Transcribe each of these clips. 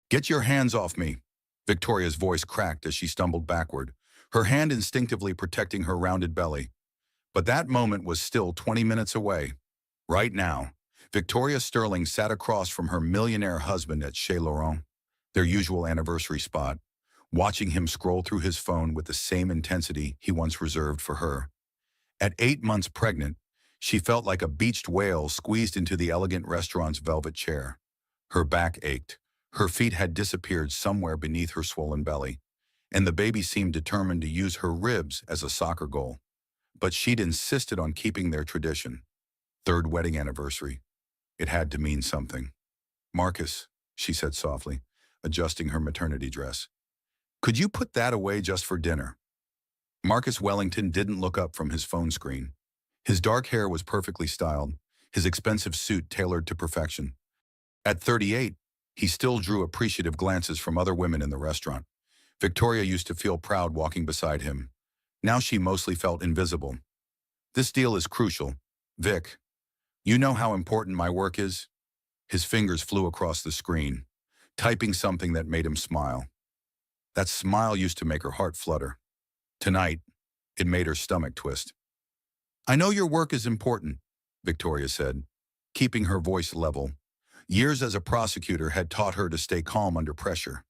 Get your hands off me. Victoria's voice cracked as she stumbled backward, her hand instinctively protecting her rounded belly. But that moment was still 20 minutes away. Right now, Victoria Sterling sat across from her millionaire husband at Chez Laurent, their usual anniversary spot, watching him scroll through his phone with the same intensity he once reserved for her. At 8 months pregnant, she felt like a beached whale squeezed into the elegant restaurant's velvet chair. Her back ached, her feet had disappeared somewhere beneath her swollen belly, and the baby seemed determined to use her ribs as a soccer goal. But she'd insisted on keeping their tradition. Third wedding anniversary. It had to mean something. Marcus, she said softly, adjusting her maternity dress. Could you put that away just for dinner? Marcus Wellington didn't look up from his phone screen. His dark hair was perfectly styled, his expensive suit tailored to perfection. At 38, he still drew appreciative glances from other women in the restaurant. Victoria used to feel proud walking beside him. Now she mostly felt invisible. This deal is crucial. Vic, you know how important my work is? His fingers flew across the screen, typing something that made him smile. That smile used to make her heart flutter. Tonight, it made her stomach twist. I know your work is important, Victoria said, keeping her voice level. Years as a prosecutor had taught her to stay calm under pressure.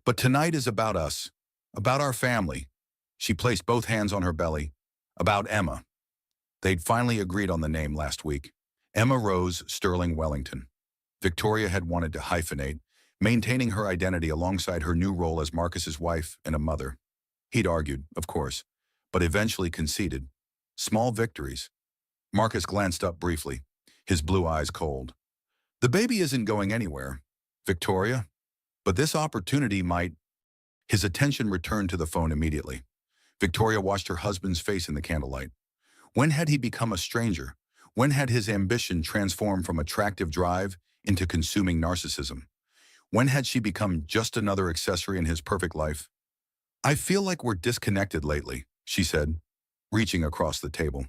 But tonight is about us, about our family. She placed both hands on her belly. About Emma. They'd finally agreed on the name last week. Emma Rose Sterling Wellington. Victoria had wanted to hyphenate, maintaining her identity alongside her new role as Marcus's wife and a mother. He'd argued, of course, but eventually conceded. Small victories. Marcus glanced up briefly, his blue eyes cold. The baby isn't going anywhere, Victoria, but this opportunity might. His attention returned to the phone immediately. Victoria watched her husband's face in the candlelight. When had he become a stranger? When had his ambition transformed from attractive drive into consuming narcissism? When had she become just another accessory in his perfect life? I feel like we're disconnected lately, she said, reaching across the table.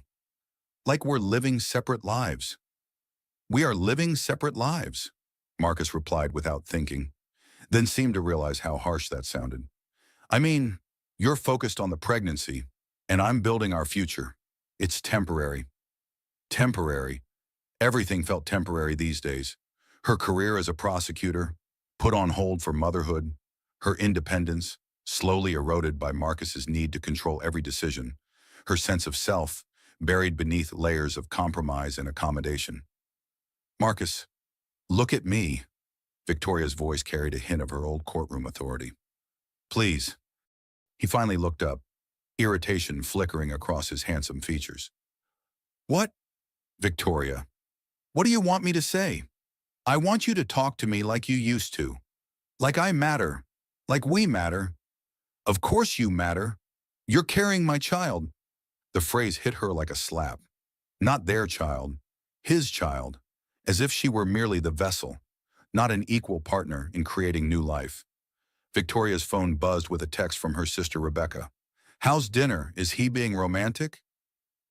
Like we're living separate lives. We are living separate lives, Marcus replied without thinking, then seemed to realize how harsh that sounded. I mean, you're focused on the pregnancy, and I'm building our future. It's temporary. Temporary. Everything felt temporary these days. Her career as a prosecutor, put on hold for motherhood, her independence, slowly eroded by Marcus's need to control every decision, her sense of self, buried beneath layers of compromise and accommodation. Marcus, look at me. Victoria's voice carried a hint of her old courtroom authority. Please. He finally looked up, irritation flickering across his handsome features. What? Victoria, what do you want me to say? I want you to talk to me like you used to. Like I matter. Like we matter. Of course you matter. You're carrying my child. The phrase hit her like a slap. Not their child. His child. As if she were merely the vessel, not an equal partner in creating new life. Victoria's phone buzzed with a text from her sister Rebecca. How's dinner? Is he being romantic?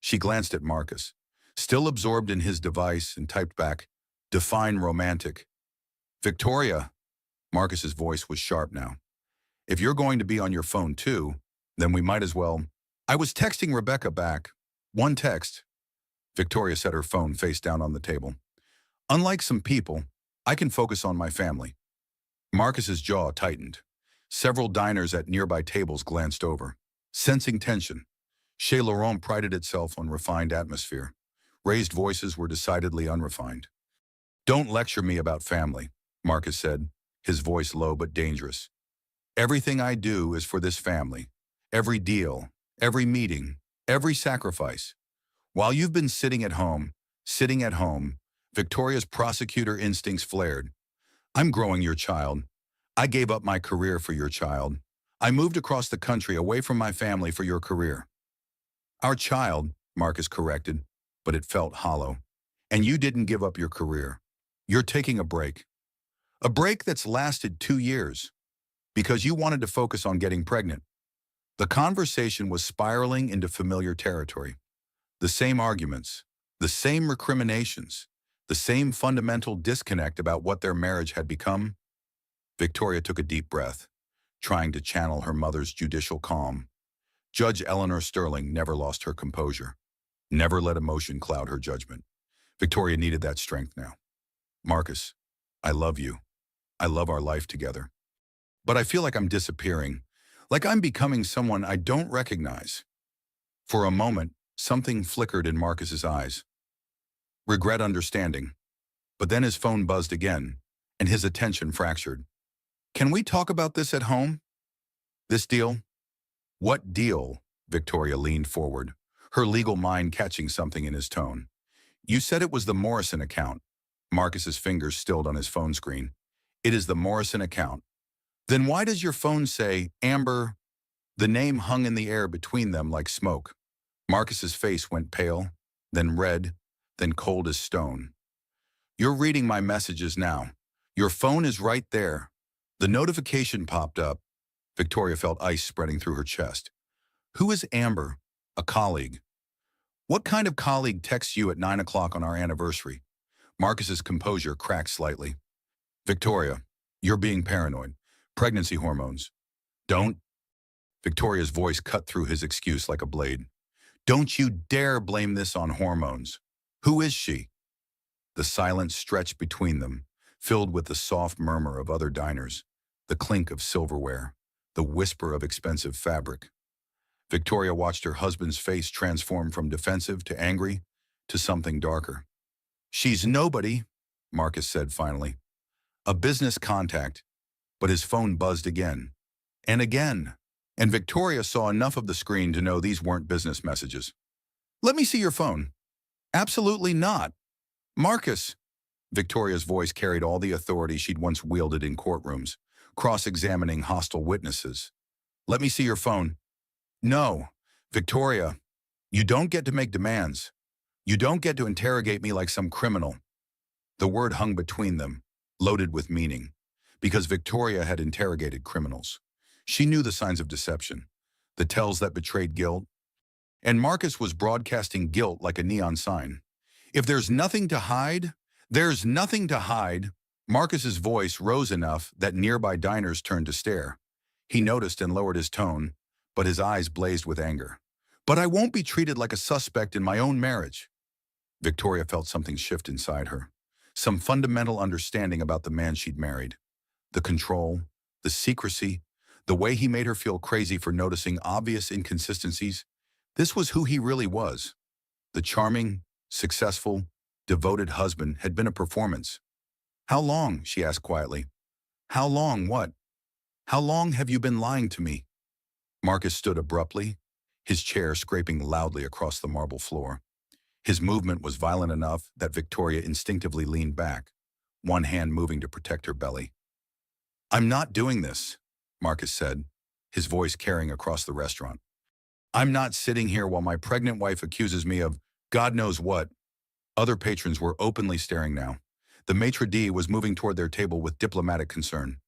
She glanced at Marcus, still absorbed in his device, and typed back, define romantic. Victoria. Marcus's voice was sharp now. If you're going to be on your phone too, then we might as well. I was texting Rebecca back. One text. Victoria set her phone face down on the table. Unlike some people, I can focus on my family. Marcus's jaw tightened. Several diners at nearby tables glanced over, sensing tension. Chez Laurent prided itself on refined atmosphere. Raised voices were decidedly unrefined. Don't lecture me about family, Marcus said, his voice low but dangerous. Everything I do is for this family. Every deal, every meeting, every sacrifice. While you've been sitting at home, Victoria's prosecutor instincts flared. I'm growing your child. I gave up my career for your child. I moved across the country away from my family for your career. Our child, Marcus corrected, but it felt hollow. And you didn't give up your career. You're taking a break. A break that's lasted 2 years. Because you wanted to focus on getting pregnant. The conversation was spiraling into familiar territory. The same arguments, the same recriminations, the same fundamental disconnect about what their marriage had become. Victoria took a deep breath, trying to channel her mother's judicial calm. Judge Eleanor Sterling never lost her composure, never let emotion cloud her judgment. Victoria needed that strength now. Marcus, I love you. I love our life together. But I feel like I'm disappearing, like I'm becoming someone I don't recognize. For a moment, something flickered in Marcus's eyes. Regret, understanding. But then his phone buzzed again, and his attention fractured. Can we talk about this at home? This deal? What deal? Victoria leaned forward, her legal mind catching something in his tone. You said it was the Morrison account. Marcus's fingers stilled on his phone screen. It is the Morrison account. Then why does your phone say Amber? The name hung in the air between them like smoke. Marcus's face went pale, then red, then cold as stone. You're reading my messages now. Your phone is right there. The notification popped up. Victoria felt ice spreading through her chest. Who is Amber? A colleague. What kind of colleague texts you at 9 o'clock on our anniversary? Marcus's composure cracked slightly. Victoria, you're being paranoid. Pregnancy hormones. Don't. Victoria's voice cut through his excuse like a blade. Don't you dare blame this on hormones. Who is she? The silence stretched between them, filled with the soft murmur of other diners, the clink of silverware, the whisper of expensive fabric. Victoria watched her husband's face transform from defensive to angry to something darker. She's nobody, Marcus said finally. A business contact, but his phone buzzed again, and again, and Victoria saw enough of the screen to know these weren't business messages. Let me see your phone. Absolutely not. Marcus. Victoria's voice carried all the authority she'd once wielded in courtrooms, cross-examining hostile witnesses. Let me see your phone. No, Victoria, you don't get to make demands. You don't get to interrogate me like some criminal. The word hung between them, loaded with meaning, because Victoria had interrogated criminals. She knew the signs of deception, the tells that betrayed guilt, and Marcus was broadcasting guilt like a neon sign. If there's nothing to hide, there's nothing to hide. Marcus's voice rose enough that nearby diners turned to stare. He noticed and lowered his tone, but his eyes blazed with anger. But I won't be treated like a suspect in my own marriage. Victoria felt something shift inside her, some fundamental understanding about the man she'd married. The control, the secrecy, the way he made her feel crazy for noticing obvious inconsistencies. This was who he really was. The charming, successful, devoted husband had been a performance. How long? She asked quietly. How long what? How long have you been lying to me? Marcus stood abruptly, his chair scraping loudly across the marble floor. His movement was violent enough that Victoria instinctively leaned back, one hand moving to protect her belly. I'm not doing this, Marcus said, his voice carrying across the restaurant. I'm not sitting here while my pregnant wife accuses me of God knows what. Other patrons were openly staring now. The maitre d' was moving toward their table with diplomatic concern.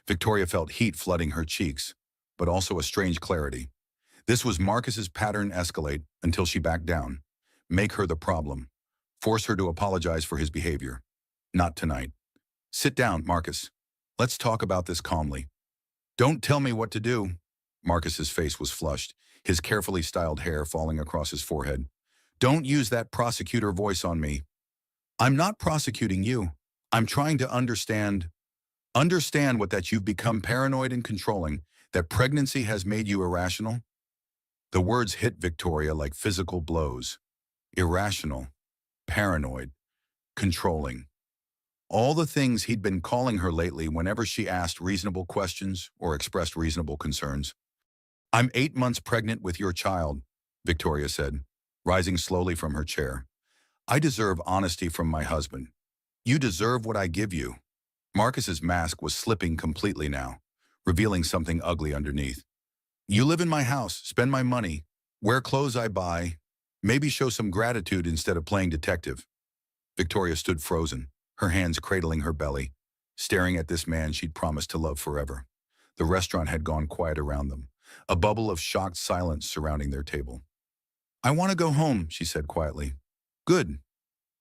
Victoria felt heat flooding her cheeks, but also a strange clarity. This was Marcus's pattern escalate until she backed down. Make her the problem. Force her to apologize for his behavior. Not tonight. Sit down, Marcus. Let's talk about this calmly. Don't tell me what to do. Marcus's face was flushed, his carefully styled hair falling across his forehead. Don't use that prosecutor voice on me. I'm not prosecuting you. I'm trying to understand what that you've become paranoid and controlling, that pregnancy has made you irrational. The words hit Victoria like physical blows. Irrational, paranoid, controlling. All the things he'd been calling her lately whenever she asked reasonable questions or expressed reasonable concerns. I'm 8 months pregnant with your child, Victoria said, rising slowly from her chair. I deserve honesty from my husband. You deserve what I give you. Marcus's mask was slipping completely now, revealing something ugly underneath. You live in my house, spend my money, wear clothes I buy, maybe show some gratitude instead of playing detective. Victoria stood frozen, her hands cradling her belly, staring at this man she'd promised to love forever. The restaurant had gone quiet around them, a bubble of shocked silence surrounding their table. I want to go home, she said quietly. Good.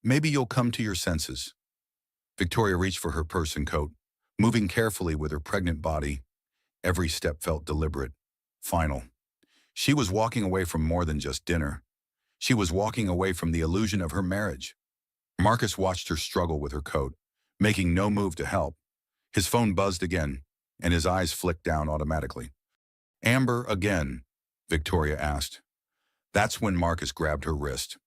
Maybe you'll come to your senses. Victoria reached for her purse and coat, moving carefully with her pregnant body. Every step felt deliberate, final. She was walking away from more than just dinner. She was walking away from the illusion of her marriage. Marcus watched her struggle with her coat, making no move to help. His phone buzzed again, and his eyes flicked down automatically. "Amber again?" Victoria asked. That's when Marcus grabbed her wrist.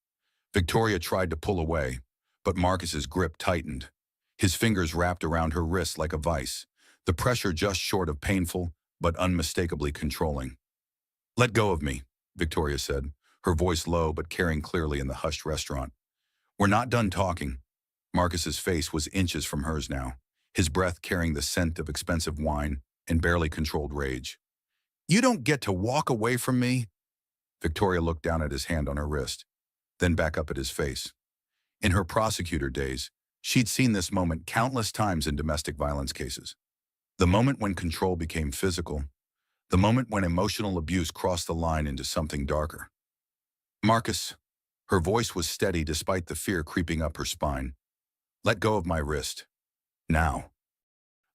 Victoria tried to pull away, but Marcus's grip tightened. His fingers wrapped around her wrist like a vice, the pressure just short of painful, but unmistakably controlling. "Let go of me," Victoria said, her voice low but carrying clearly in the hushed restaurant. "We're not done talking." Marcus's face was inches from hers now, his breath carrying the scent of expensive wine and barely controlled rage. "You don't get to walk away from me." Victoria looked down at his hand on her wrist, then back up at his face. In her prosecutor days, she'd seen this moment countless times in domestic violence cases. The moment when control became physical, the moment when emotional abuse crossed the line into something darker. "Marcus," her voice was steady despite the fear creeping up her spine. "Let go of my wrist. Now."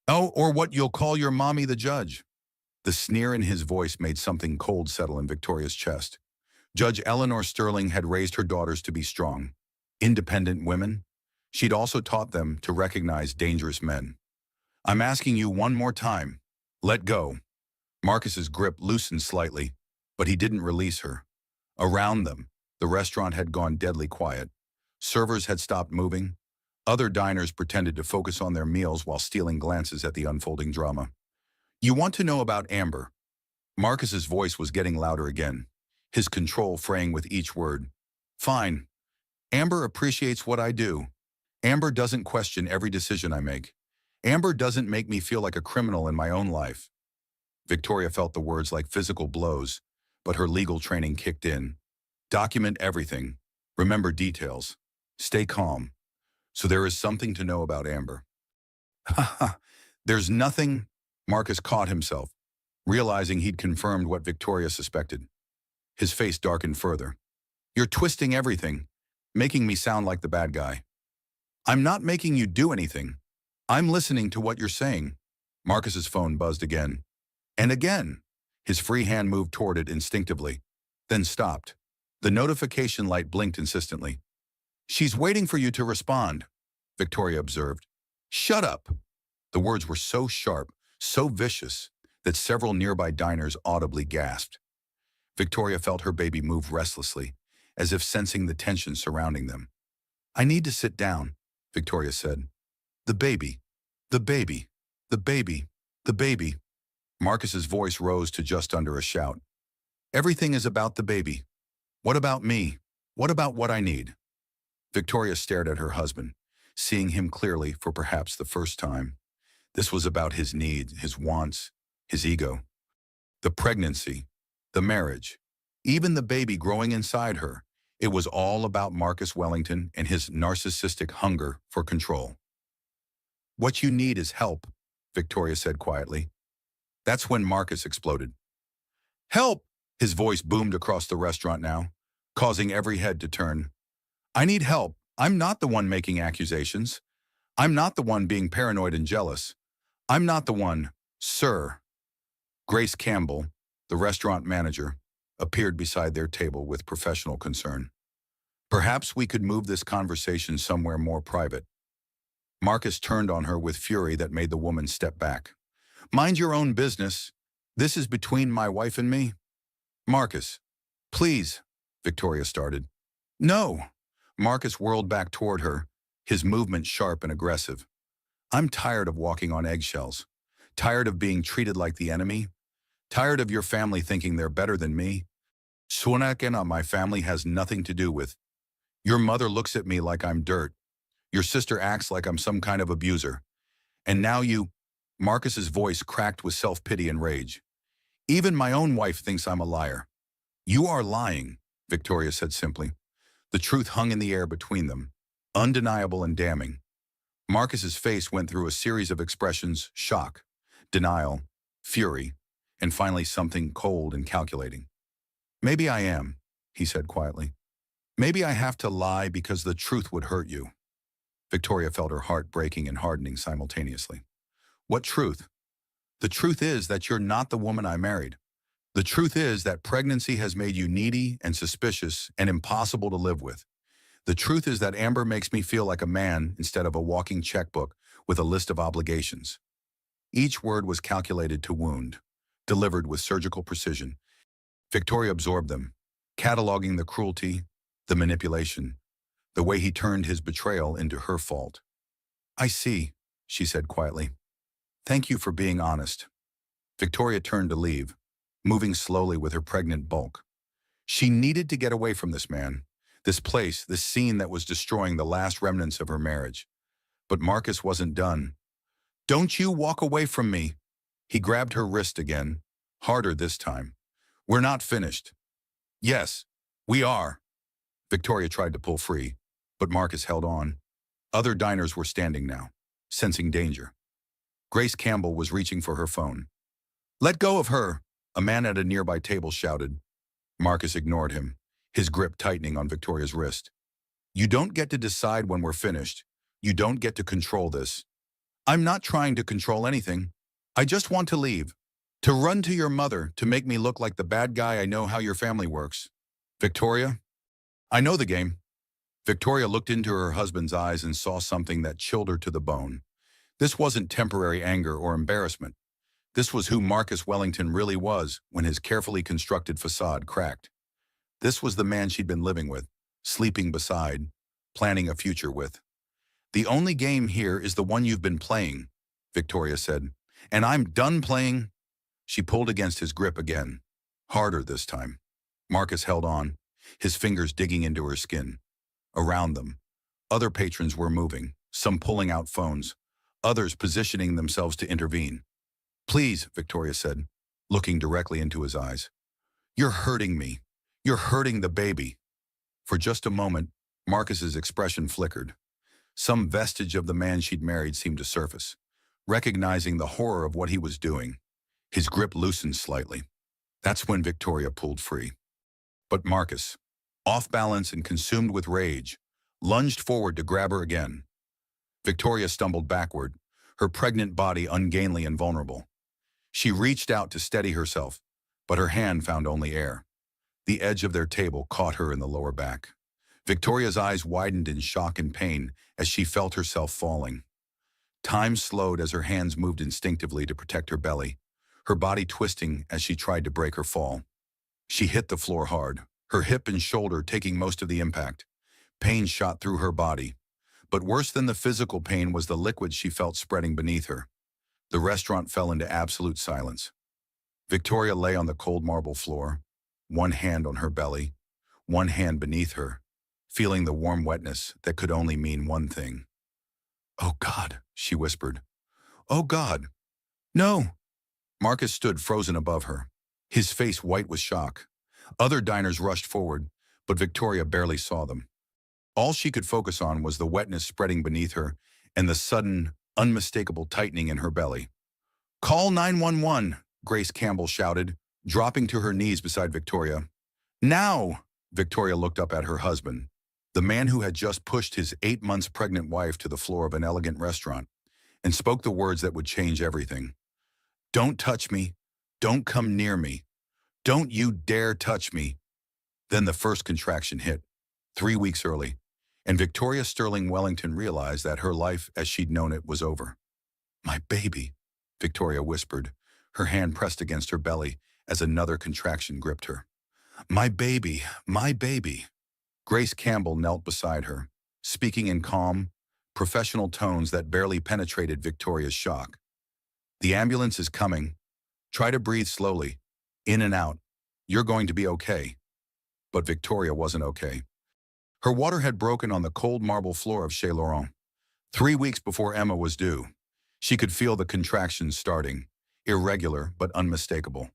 "Oh, or what you'll call your mommy the judge." The sneer in his voice made something cold settle in Victoria's chest. Judge Eleanor Sterling had raised her daughters to be strong, independent women. She'd also taught them to recognize dangerous men. "I'm asking you one more time. Let go." Marcus's grip loosened slightly, but he didn't release her. Around them, the restaurant had gone deadly quiet. Servers had stopped moving. Other diners pretended to focus on their meals while stealing glances at the unfolding drama. "You want to know about Amber?" Marcus's voice was getting louder again, his control fraying with each word. "Fine. Amber appreciates what I do. Amber doesn't question every decision I make. Amber doesn't make me feel like a criminal in my own life." Victoria felt the words like physical blows, but her legal training kicked in. "Document everything. Remember details. Stay calm. So there is something to know about Amber." "Ha ha. There's nothing." Marcus caught himself, realizing he'd confirmed what Victoria suspected. His face darkened further. "You're twisting everything, making me sound like the bad guy." "I'm not making you do anything. I'm listening to what you're saying." Marcus's phone buzzed again. And again. His free hand moved toward it instinctively, then stopped. The notification light blinked insistently. "She's waiting for you to respond," Victoria observed. "Shut up." The words were so sharp, so vicious, that several nearby diners audibly gasped. Victoria felt her baby move restlessly, as if sensing the tension surrounding them. "I need to sit down," Victoria said. "The baby, the baby, the baby, the baby." Marcus's voice rose to just under a shout. "Everything is about the baby. What about me? What about what I need?" Victoria stared at her husband, seeing him clearly for perhaps the first time. This was about his needs, his wants, his ego. The pregnancy, the marriage, even the baby growing inside her. It was all about Marcus Wellington and his narcissistic hunger for control. "What you need is help," Victoria said quietly. That's when Marcus exploded. "Help!" His voice boomed across the restaurant now, causing every head to turn. "I need help. I'm not the one making accusations. I'm not the one being paranoid and jealous. I'm not the one, sir." Grace Campbell, the restaurant manager, appeared beside their table with professional concern. "Perhaps we could move this conversation somewhere more private." Marcus turned on her with fury that made the woman step back. "Mind your own business. This is between my wife and me." "Marcus, please," Victoria started. "No." Marcus whirled back toward her, his movement sharp and aggressive. "I'm tired of walking on eggshells. Tired of being treated like the enemy. Tired of your family thinking they're better than me. Sunakena my family has nothing to do with. Your mother looks at me like I'm dirt. Your sister acts like I'm some kind of abuser. And now you—" Marcus's voice cracked with self-pity and rage. "Even my own wife thinks I'm a liar." "You are lying," Victoria said simply. The truth hung in the air between them, undeniable and damning. Marcus's face went through a series of expressions: shock, denial, fury, and finally something cold and calculating. "Maybe I am," he said quietly. "Maybe I have to lie because the truth would hurt you." Victoria felt her heart breaking and hardening simultaneously. What truth? The truth is that you're not the woman I married. The truth is that pregnancy has made you needy and suspicious and impossible to live with. The truth is that Amber makes me feel like a man instead of a walking checkbook with a list of obligations. Each word was calculated to wound, delivered with surgical precision. Victoria absorbed them, cataloging the cruelty, the manipulation, the way he turned his betrayal into her fault. I see, she said quietly. Thank you for being honest. Victoria turned to leave, moving slowly with her pregnant bulk. She needed to get away from this man, this place, this scene that was destroying the last remnants of her marriage. But Marcus wasn't done. Don't you walk away from me. He grabbed her wrist again, harder this time. We're not finished. Yes, we are. Victoria tried to pull free, but Marcus held on. Other diners were standing now, sensing danger. Grace Campbell was reaching for her phone. Let go of her, a man at a nearby table shouted. Marcus ignored him, his grip tightening on Victoria's wrist. You don't get to decide when we're finished. You don't get to control this. I'm not trying to control anything. I just want to leave. To run to your mother, to make me look like the bad guy. I know how your family works. Victoria? I know the game. Victoria looked into her husband's eyes and saw something that chilled her to the bone. This wasn't temporary anger or embarrassment. This was who Marcus Wellington really was when his carefully constructed facade cracked. This was the man she'd been living with, sleeping beside, planning a future with. The only game here is the one you've been playing, Victoria said. And I'm done playing. She pulled against his grip again, harder this time. Marcus held on, his fingers digging into her skin. Around them, other patrons were moving, some pulling out phones, others positioning themselves to intervene. Please, Victoria said, looking directly into his eyes. You're hurting me. You're hurting the baby. For just a moment, Marcus's expression flickered. Some vestige of the man she'd married seemed to surface, recognizing the horror of what he was doing. His grip loosened slightly. That's when Victoria pulled free. But Marcus, off balance and consumed with rage, lunged forward to grab her again. Victoria stumbled backward, her pregnant body ungainly and vulnerable. She reached out to steady herself, but her hand found only air. The edge of their table caught her in the lower back. Victoria's eyes widened in shock and pain as she felt herself falling. Time slowed as her hands moved instinctively to protect her belly, her body twisting as she tried to break her fall. She hit the floor hard, her hip and shoulder taking most of the impact. Pain shot through her body. But worse than the physical pain was the liquid she felt spreading beneath her. The restaurant fell into absolute silence. Victoria lay on the cold marble floor, one hand on her belly, one hand beneath her, feeling the warm wetness that could only mean one thing. Oh God, she whispered. Oh God. No. Marcus stood frozen above her, his face white with shock. Other diners rushed forward, but Victoria barely saw them. All she could focus on was the wetness spreading beneath her and the sudden, unmistakable tightening in her belly. Call 911, Grace Campbell shouted, dropping to her knees beside Victoria. Now! Victoria looked up at her husband, the man who had just pushed his 8 months pregnant wife to the floor of an elegant restaurant, and spoke the words that would change everything. Don't touch me. Don't come near me. Don't you dare touch me. Then the first contraction hit, 3 weeks early, and Victoria Sterling Wellington realized that her life as she'd known it was over. My baby, Victoria whispered, her hand pressed against her belly as another contraction gripped her. My baby, my baby. Grace Campbell knelt beside her, speaking in calm, professional tones that barely penetrated Victoria's shock. The ambulance is coming. Try to breathe slowly, in and out. You're going to be okay. But Victoria wasn't okay. Her water had broken on the cold marble floor of Chez Laurent. 3 weeks before Emma was due, she could feel the contractions starting, irregular but unmistakable.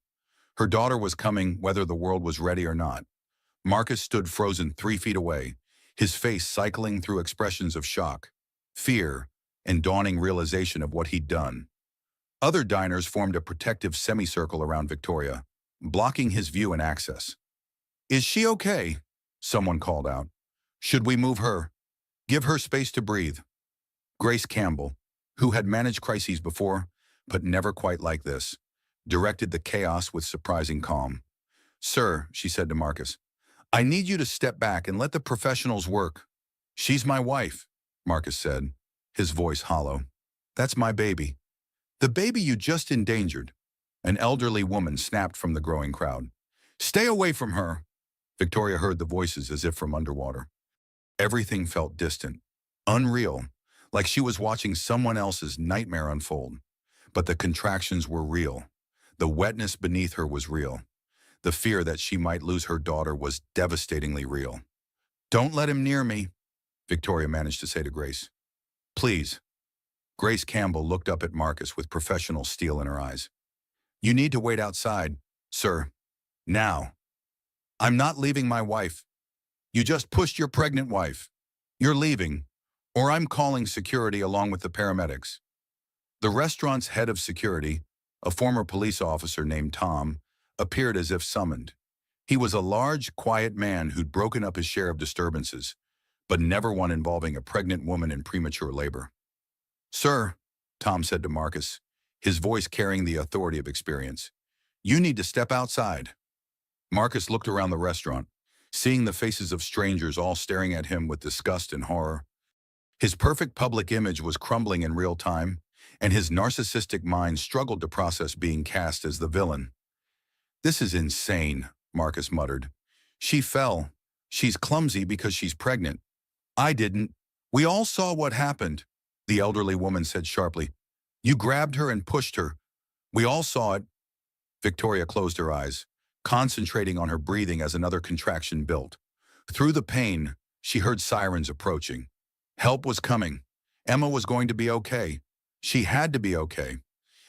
Her daughter was coming whether the world was ready or not. Marcus stood frozen 3 feet away, his face cycling through expressions of shock, fear, and dawning realization of what he'd done. Other diners formed a protective semicircle around Victoria, blocking his view and access. Is she okay? Someone called out. Should we move her? Give her space to breathe. Grace Campbell, who had managed crises before, but never quite like this, directed the chaos with surprising calm. "Sir," she said to Marcus, "I need you to step back and let the professionals work." "She's my wife," Marcus said, his voice hollow. "That's my baby. The baby you just endangered." An elderly woman snapped from the growing crowd. "Stay away from her." Victoria heard the voices as if from underwater. Everything felt distant, unreal, like she was watching someone else's nightmare unfold. But the contractions were real. The wetness beneath her was real. The fear that she might lose her daughter was devastatingly real. "Don't let him near me," Victoria managed to say to Grace. "Please." Grace Campbell looked up at Marcus with professional steel in her eyes. "You need to wait outside, sir. Now. I'm not leaving my wife. You just pushed your pregnant wife. You're leaving, or I'm calling security along with the paramedics." The restaurant's head of security, a former police officer named Tom, appeared as if summoned. He was a large, quiet man who'd broken up his share of disturbances, but never one involving a pregnant woman in premature labor. "Sir," Tom said to Marcus, his voice carrying the authority of experience, "you need to step outside." Marcus looked around the restaurant, seeing the faces of strangers all staring at him with disgust and horror. His perfect public image was crumbling in real time, and his narcissistic mind struggled to process being cast as the villain. "This is insane," Marcus muttered. "She fell. She's clumsy because she's pregnant. I didn't. We all saw what happened," the elderly woman said sharply. "You grabbed her and pushed her. We all saw it." Victoria closed her eyes, concentrating on her breathing as another contraction built. Through the pain, she heard sirens approaching. Help was coming. Emma was going to be okay. She had to be okay.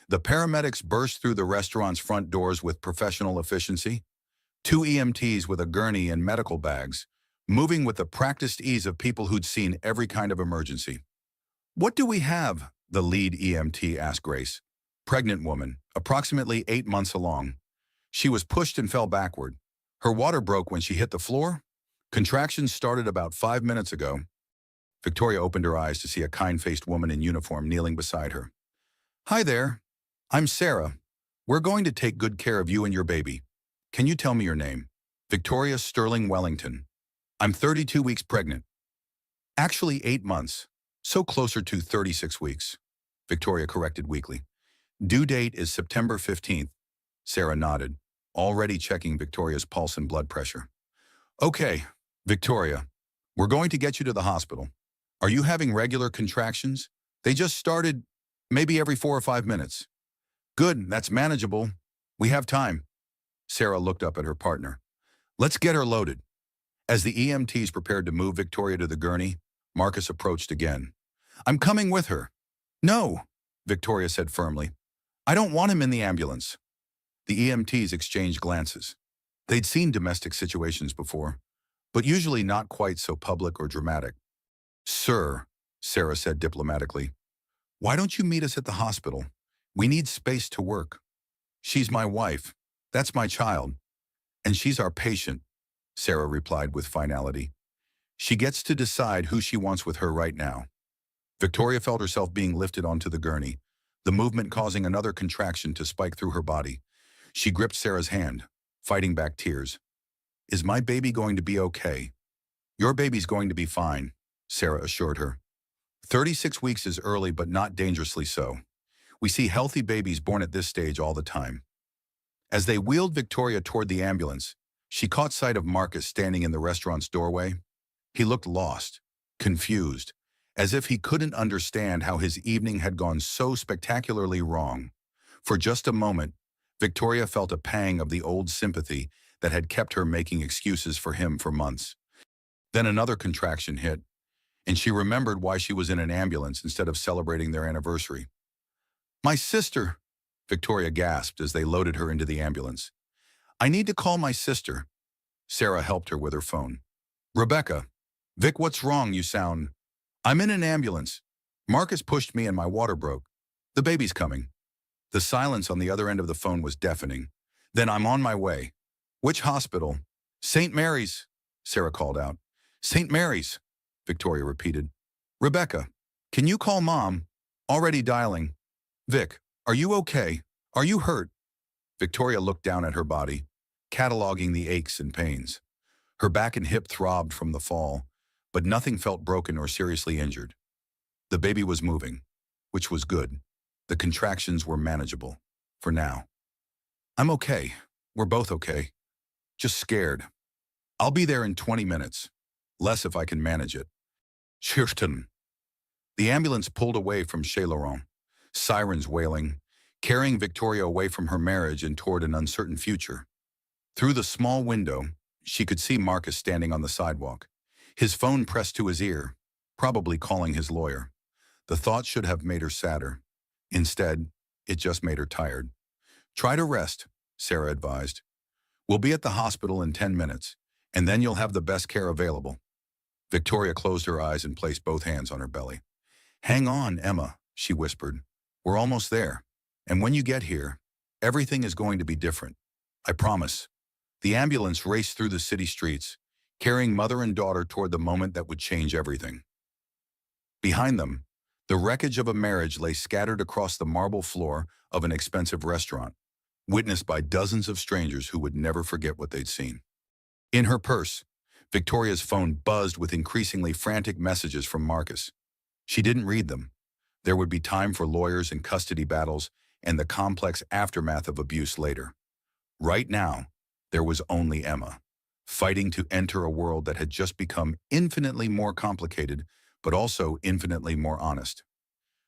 The paramedics burst through the restaurant's front doors with professional efficiency. 2 EMTs with a gurney and medical bags, moving with the practiced ease of people who'd seen every kind of emergency. "What do we have?" the lead EMT asked Grace. "Pregnant woman, approximately 8 months along. She was pushed and fell backward. Her water broke when she hit the floor. Contractions started about 5 minutes ago." Victoria opened her eyes to see a kind-faced woman in uniform kneeling beside her. "Hi there. I'm Sarah. We're going to take good care of you and your baby. Can you tell me your name?" "Victoria Sterling Wellington. I'm 32 weeks pregnant." "Actually 8 months, so closer to 36 weeks," Victoria corrected weakly. "Due date is September 15th. Sarah nodded, already checking Victoria's pulse and blood pressure. "Okay, Victoria, we're going to get you to the hospital. Are you having regular contractions? They just started, maybe every 4 or 5 minutes." "Good, that's manageable. We have time." Sarah looked up at her partner. "Let's get her loaded." As the EMTs prepared to move Victoria to the gurney, Marcus approached again. "I'm coming with her." "No," Victoria said firmly. "I don't want him in the ambulance." The EMTs exchanged glances. They'd seen domestic situations before, but usually not quite so public or dramatic. "Sir," Sarah said diplomatically, "why don't you meet us at the hospital? We need space to work. She's my wife. That's my child. And she's our patient," Sarah replied with finality. "She gets to decide who she wants with her right now." Victoria felt herself being lifted onto the gurney, the movement causing another contraction to spike through her body. She gripped Sarah's hand, fighting back tears. "Is my baby going to be okay?" "Your baby's going to be fine," Sarah assured her. 36 weeks is early but not dangerously so. We see healthy babies born at this stage all the time. As they wheeled Victoria toward the ambulance, she caught sight of Marcus standing in the restaurant's doorway. He looked lost, confused, as if he couldn't understand how his evening had gone so spectacularly wrong. For just a moment, Victoria felt a pang of the old sympathy that had kept her making excuses for him for months. Then another contraction hit, and she remembered why she was in an ambulance instead of celebrating their anniversary. "My sister," Victoria gasped as they loaded her into the ambulance. "I need to call my sister." Sarah helped her with her phone. "Rebecca. Vic, what's wrong? You sound—" "I'm in an ambulance. Marcus pushed me and my water broke. The baby's coming." The silence on the other end of the phone was deafening. "Then I'm on my way." "Which hospital?" "St. Mary's," Sarah called out. "St. Mary's," Victoria repeated. "Rebecca, can you call Mom? Already dialing." "Vic, Are you okay? Are you hurt? Victoria looked down at her body, cataloging the aches and pains. Her back and hip throbbed from the fall, but nothing felt broken or seriously injured. The baby was moving, which was good. The contractions were manageable. For now. I'm okay. We're both okay. Just scared. I'll be there in 20 minutes. Less if I can manage it. Chirton. The ambulance pulled away from Chez Laurent, sirens wailing, carrying Victoria away from her marriage and toward an uncertain future. Through the small window, she could see Marcus standing on the sidewalk, his phone pressed to his ear, probably calling his lawyer. The thought should have made her sadder. Instead, it just made her tired. Try to rest, Sarah advised. We'll be at the hospital in 10 minutes, and then you'll have the best care available. Victoria closed her eyes and placed both hands on her belly. Hang on, Emma, she whispered. We're almost there. And when you get here, everything is going to be different. I promise. The ambulance raced through the city streets, carrying mother and daughter toward the moment that would change everything. Behind them, the wreckage of a marriage lay scattered across the marble floor of an expensive restaurant, witnessed by dozens of strangers who would never forget what they'd seen. In her purse, Victoria's phone buzzed with increasingly frantic messages from Marcus. She didn't read them. There would be time for lawyers and custody battles and the complex aftermath of abuse later. Right now, there was only Emma, fighting to enter a world that had just become infinitely more complicated, but also infinitely more honest.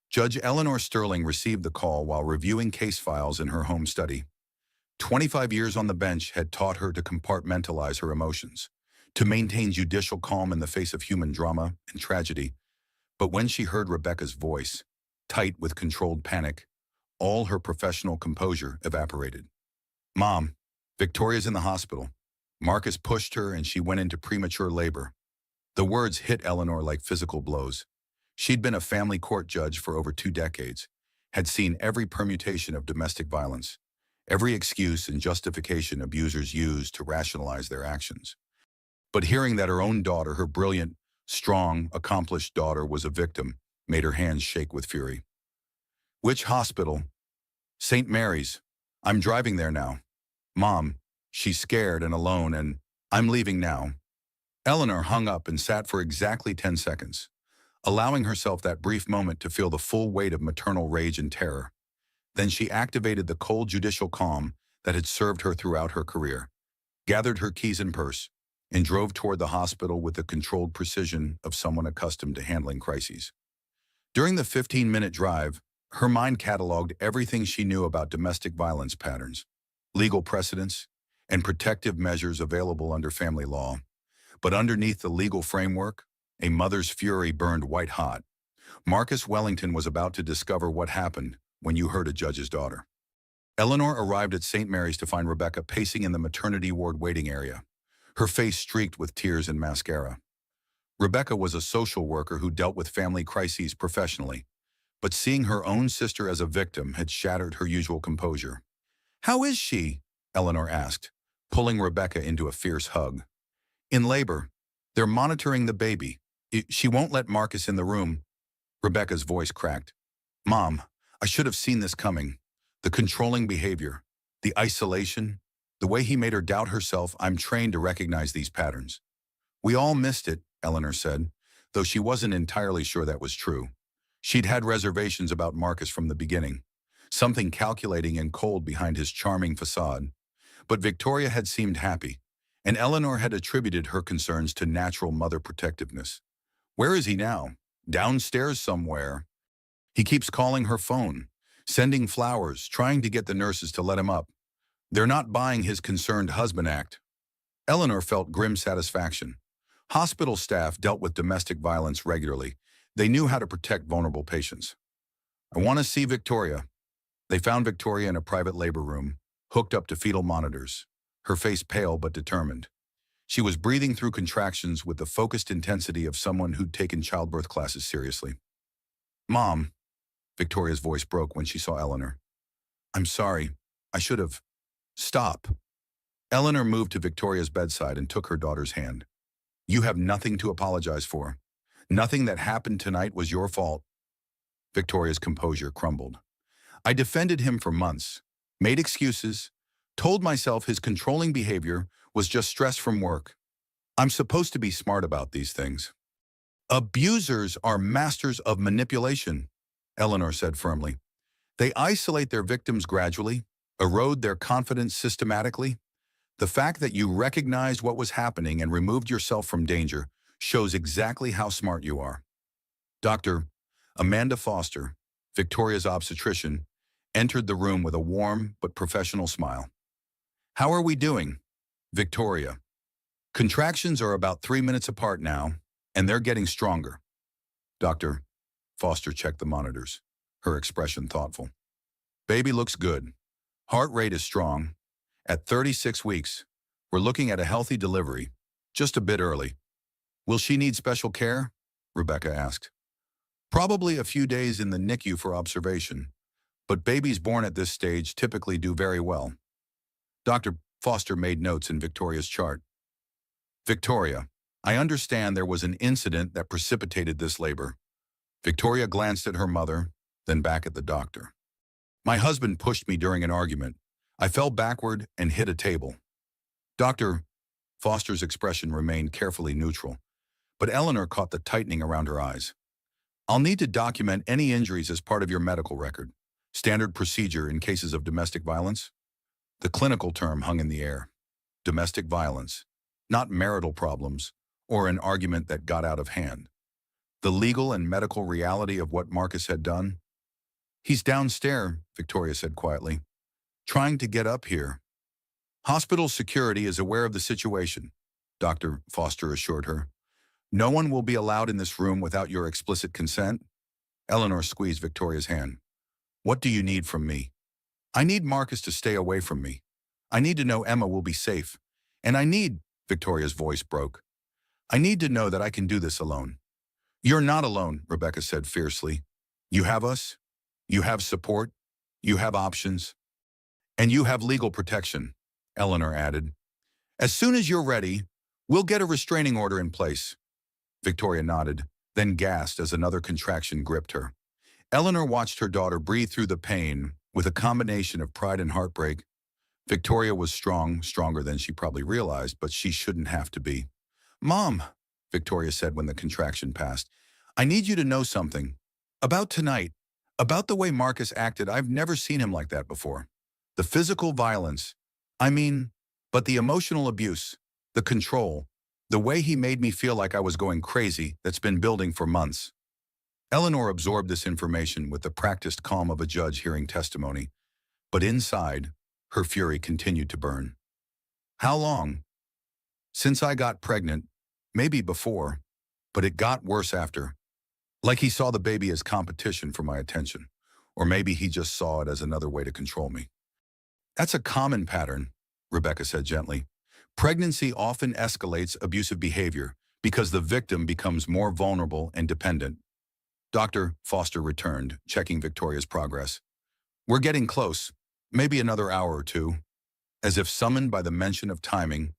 Judge Eleanor Sterling received the call while reviewing case files in her home study. 25 years on the bench had taught her to compartmentalize her emotions, to maintain judicial calm in the face of human drama and tragedy. But when she heard Rebecca's voice, tight with controlled panic, all her professional composure evaporated. Mom, Victoria's in the hospital. Marcus pushed her and she went into premature labor. The words hit Eleanor like physical blows. She'd been a family court judge for over 2 decades, had seen every permutation of domestic violence, every excuse and justification abusers used to rationalize their actions. But hearing that her own daughter, her brilliant, strong, accomplished daughter, was a victim, made her hands shake with fury. Which hospital? St. Mary's. I'm driving there now. Mom, she's scared and alone, and I'm leaving now. Eleanor hung up and sat for exactly 10 seconds, allowing herself that brief moment to feel the full weight of maternal rage and terror. Then she activated the cold judicial calm that had served her throughout her career, gathered her keys and purse, and drove toward the hospital with the controlled precision of someone accustomed to handling crises. During the 15-minute drive, her mind cataloged everything she knew about domestic violence patterns, legal precedents, and protective measures available under family law. But underneath the legal framework, a mother's fury burned white hot. Marcus Wellington was about to discover what happened when you hurt a judge's daughter. Eleanor arrived at St. Mary's to find Rebecca pacing in the maternity ward waiting area, her face streaked with tears and mascara. Rebecca was a social worker who dealt with family crises professionally, but seeing her own sister as a victim had shattered her usual composure. How is she? Eleanor asked, pulling Rebecca into a fierce hug. In labor. They're monitoring the baby. She won't let Marcus in the room. Rebecca's voice cracked. Mom, I should have seen this coming. The controlling behavior, the isolation, the way he made her doubt herself. I'm trained to recognize these patterns. We all missed it, Eleanor said, though she wasn't entirely sure that was true. She'd had reservations about Marcus from the beginning, something calculating and cold behind his charming facade. But Victoria had seemed happy, and Eleanor had attributed her concerns to natural mother protectiveness. Where is he now? Downstairs somewhere. He keeps calling her phone, sending flowers, trying to get the nurses to let him up. They're not buying his concerned husband act. Eleanor felt grim satisfaction. Hospital staff dealt with domestic violence regularly. They knew how to protect vulnerable patients. I want to see Victoria. They found Victoria in a private labor room, hooked up to fetal monitors, her face pale but determined. She was breathing through contractions with the focused intensity of someone who'd taken childbirth classes seriously. Mom, Victoria's voice broke when she saw Eleanor. I'm sorry. I should have. Stop. Eleanor moved to Victoria's bedside and took her daughter's hand. You have nothing to apologize for. Nothing that happened tonight was your fault. Victoria's composure crumbled. I defended him for months, made excuses, told myself his controlling behavior was just stress from work. I'm supposed to be smart about these things. Abusers are masters of manipulation, Eleanor said firmly. They isolate their victims gradually, erode their confidence systematically. The fact that you recognized what was happening and removed yourself from danger shows exactly how smart you are. Dr. Amanda Foster, Victoria's obstetrician, entered the room with a warm but professional smile. How are we doing, Victoria? Contractions are about 3 minutes apart now, and they're getting stronger. Dr. Foster checked the monitors, her expression thoughtful. Baby looks good. Heart rate is strong. At 36 weeks, we're looking at a healthy delivery, just a bit early. Will she need special care? Rebecca asked. Probably a few days in the NICU for observation, but babies born at this stage typically do very well. Dr. Foster made notes in Victoria's chart. Victoria, I understand there was an incident that precipitated this labor. Victoria glanced at her mother, then back at the doctor. My husband pushed me during an argument. I fell backward and hit a table. Dr. Foster's expression remained carefully neutral, but Eleanor caught the tightening around her eyes. I'll need to document any injuries as part of your medical record. Standard procedure in cases of domestic violence? The clinical term hung in the air. Domestic violence, not marital problems or an argument that got out of hand. The legal and medical reality of what Marcus had done? He's downstairs, Victoria said quietly, trying to get up here. Hospital security is aware of the situation, Dr. Foster assured her. No one will be allowed in this room without your explicit consent. Eleanor squeezed Victoria's hand. What do you need from me? I need Marcus to stay away from me. I need to know Emma will be safe. And I need, Victoria's voice broke. I need to know that I can do this alone. You're not alone, Rebecca said fiercely. You have us. You have support. You have options. And you have legal protection, Eleanor added. As soon as you're ready, we'll get a restraining order in place. Victoria nodded, then gasped as another contraction gripped her. Eleanor watched her daughter breathe through the pain with a combination of pride and heartbreak. Victoria was strong, stronger than she probably realized, but she shouldn't have to be. Mom, Victoria said when the contraction passed, I need you to know something. About tonight. About the way Marcus acted. I've never seen him like that before. The physical violence. But the emotional abuse, the control, the way he made me feel like I was going crazy that's been building for months. Eleanor absorbed this information with the practiced calm of a judge hearing testimony, but inside, her fury continued to burn. How long? Since I got pregnant, maybe before, but it got worse after. Like he saw the baby as competition for my attention, or maybe he just saw it as another way to control me. That's a common pattern, Rebecca said gently. Pregnancy often escalates abusive behavior because the victim becomes more vulnerable and dependent. Dr. Foster returned, checking Victoria's progress. We're getting close, maybe another hour or two. As if summoned by the mention of timing,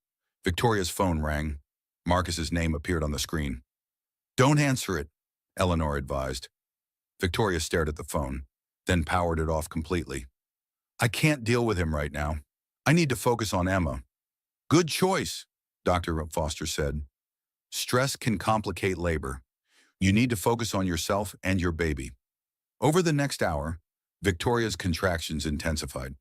Victoria's phone rang. Marcus's name appeared on the screen. Don't answer it, Eleanor advised. Victoria stared at the phone, then powered it off completely. I can't deal with him right now. I need to focus on Emma. Good choice, Dr. Foster said. Stress can complicate labor. You need to focus on yourself and your baby. Over the next hour, Victoria's contractions intensified.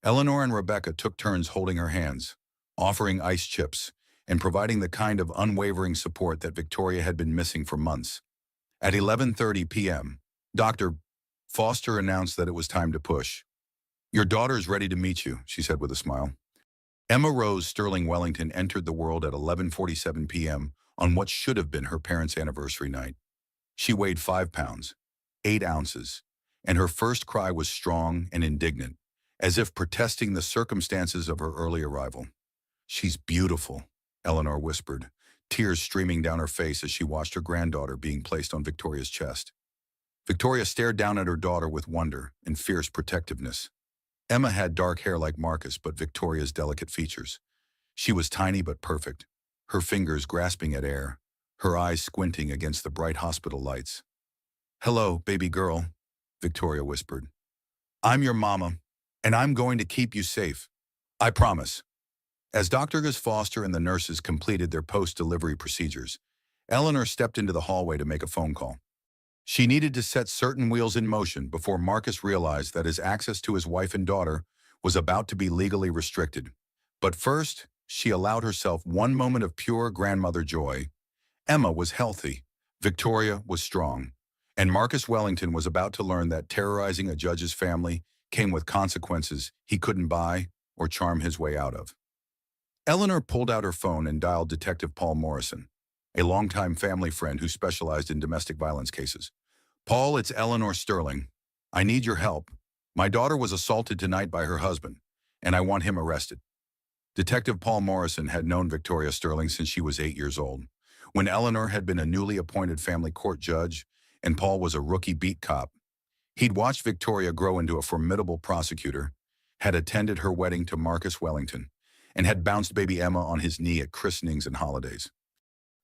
Eleanor and Rebecca took turns holding her hands, offering ice chips, and providing the kind of unwavering support that Victoria had been missing for months. At 11:30 p.m., Dr. Foster announced that it was time to push. Your daughter's ready to meet you, she said with a smile. Emma Rose Sterling Wellington entered the world at 11:47 p.m. on what should have been her parents' anniversary night. She weighed 5 pounds, 8 ounces, and her first cry was strong and indignant, as if protesting the circumstances of her early arrival. She's beautiful, Eleanor whispered, tears streaming down her face as she watched her granddaughter being placed on Victoria's chest. Victoria stared down at her daughter with wonder and fierce protectiveness. Emma had dark hair like Marcus, but Victoria's delicate features. She was tiny but perfect, her fingers grasping at air, her eyes squinting against the bright hospital lights. Hello, baby girl, Victoria whispered. I'm your mama, and I'm going to keep you safe. I promise. As Dr. Gus Foster and the nurses completed their post-delivery procedures, Eleanor stepped into the hallway to make a phone call. She needed to set certain wheels in motion before Marcus realized that his access to his wife and daughter was about to be legally restricted. But first, she allowed herself one moment of pure grandmother joy. Emma was healthy, Victoria was strong, and Marcus Wellington was about to learn that terrorizing a judge's family came with consequences he couldn't buy or charm his way out of. Eleanor pulled out her phone and dialed Detective Paul Morrison, a longtime family friend who specialized in domestic violence cases. Paul, it's Eleanor Sterling. I need your help. My daughter was assaulted tonight by her husband, and I want him arrested. Detective Paul Morrison had known Victoria Sterling since she was 8 years old, when Eleanor had been a newly appointed family court judge and Paul was a rookie beat cop. He'd watched Victoria grow into a formidable prosecutor, had attended her wedding to Marcus Wellington, and had bounced baby Emma on his knee at christenings and holidays,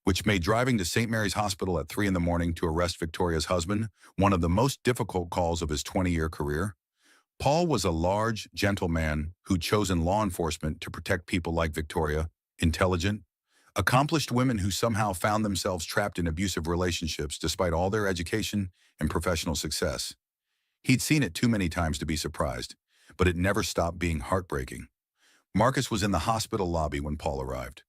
which made driving to St. Mary's Hospital at 3 in the morning to arrest Victoria's husband one of the most difficult calls of his 20-year career. Paul was a large, gentle man who'd chosen law enforcement to protect people like Victoria, intelligent, accomplished women who somehow found themselves trapped in abusive relationships despite all their education and professional success. He'd seen it too many times to be surprised, but it never stopped being heartbreaking. Marcus was in the hospital lobby when Paul arrived,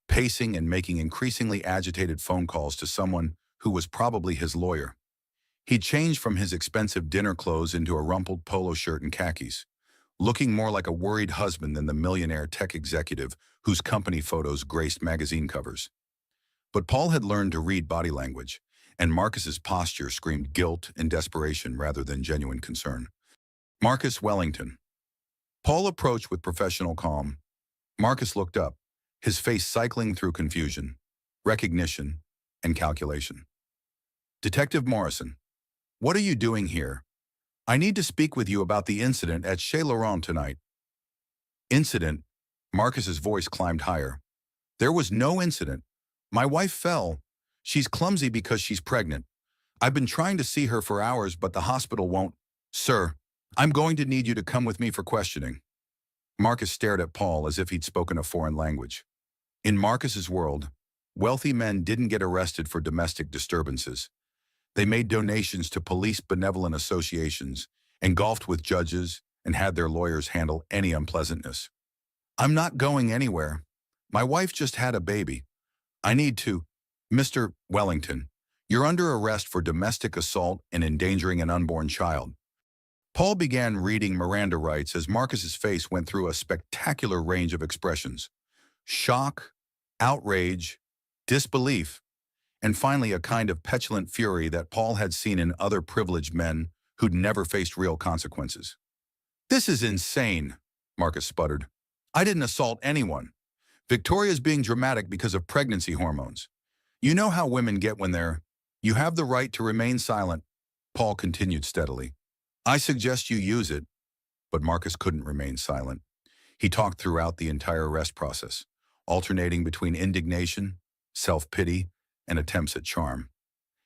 pacing and making increasingly agitated phone calls to someone who was probably his lawyer. He'd changed from his expensive dinner clothes into a rumpled polo shirt and khakis, looking more like a worried husband than the millionaire tech executive whose company photos graced magazine covers. But Paul had learned to read body language, and Marcus's posture screamed guilt and desperation rather than genuine concern. Marcus Wellington. Paul approached with professional calm. Marcus looked up, his face cycling through confusion, recognition, and calculation. Detective Morrison, what are you doing here? I need to speak with you about the incident at Chez Laurent tonight. Incident? Marcus's voice climbed higher. There was no incident. My wife fell. She's clumsy because she's pregnant. I've been trying to see her for hours, but the hospital won't. Sir, I'm going to need you to come with me for questioning. Marcus stared at Paul as if he'd spoken a foreign language. In Marcus's world, wealthy men didn't get arrested for domestic disturbances. They made donations to police benevolent associations, and golfed with judges, and had their lawyers handle any unpleasantness. I'm not going anywhere. My wife just had a baby. I need to. Mr. Wellington, you're under arrest for domestic assault and endangering an unborn child. Paul began reading Miranda rights as Marcus's face went through a spectacular range of expressions. Shock, outrage, disbelief, and finally a kind of petulant fury that Paul had seen in other privileged men who'd never faced real consequences. This is insane, Marcus sputtered. I didn't assault anyone. Victoria's being dramatic because of pregnancy hormones. You know how women get when they're... You have the right to remain silent, Paul continued steadily. I suggest you use it. But Marcus couldn't remain silent. He talked throughout the entire arrest process, alternating between indignation, self-pity, and attempts at charm.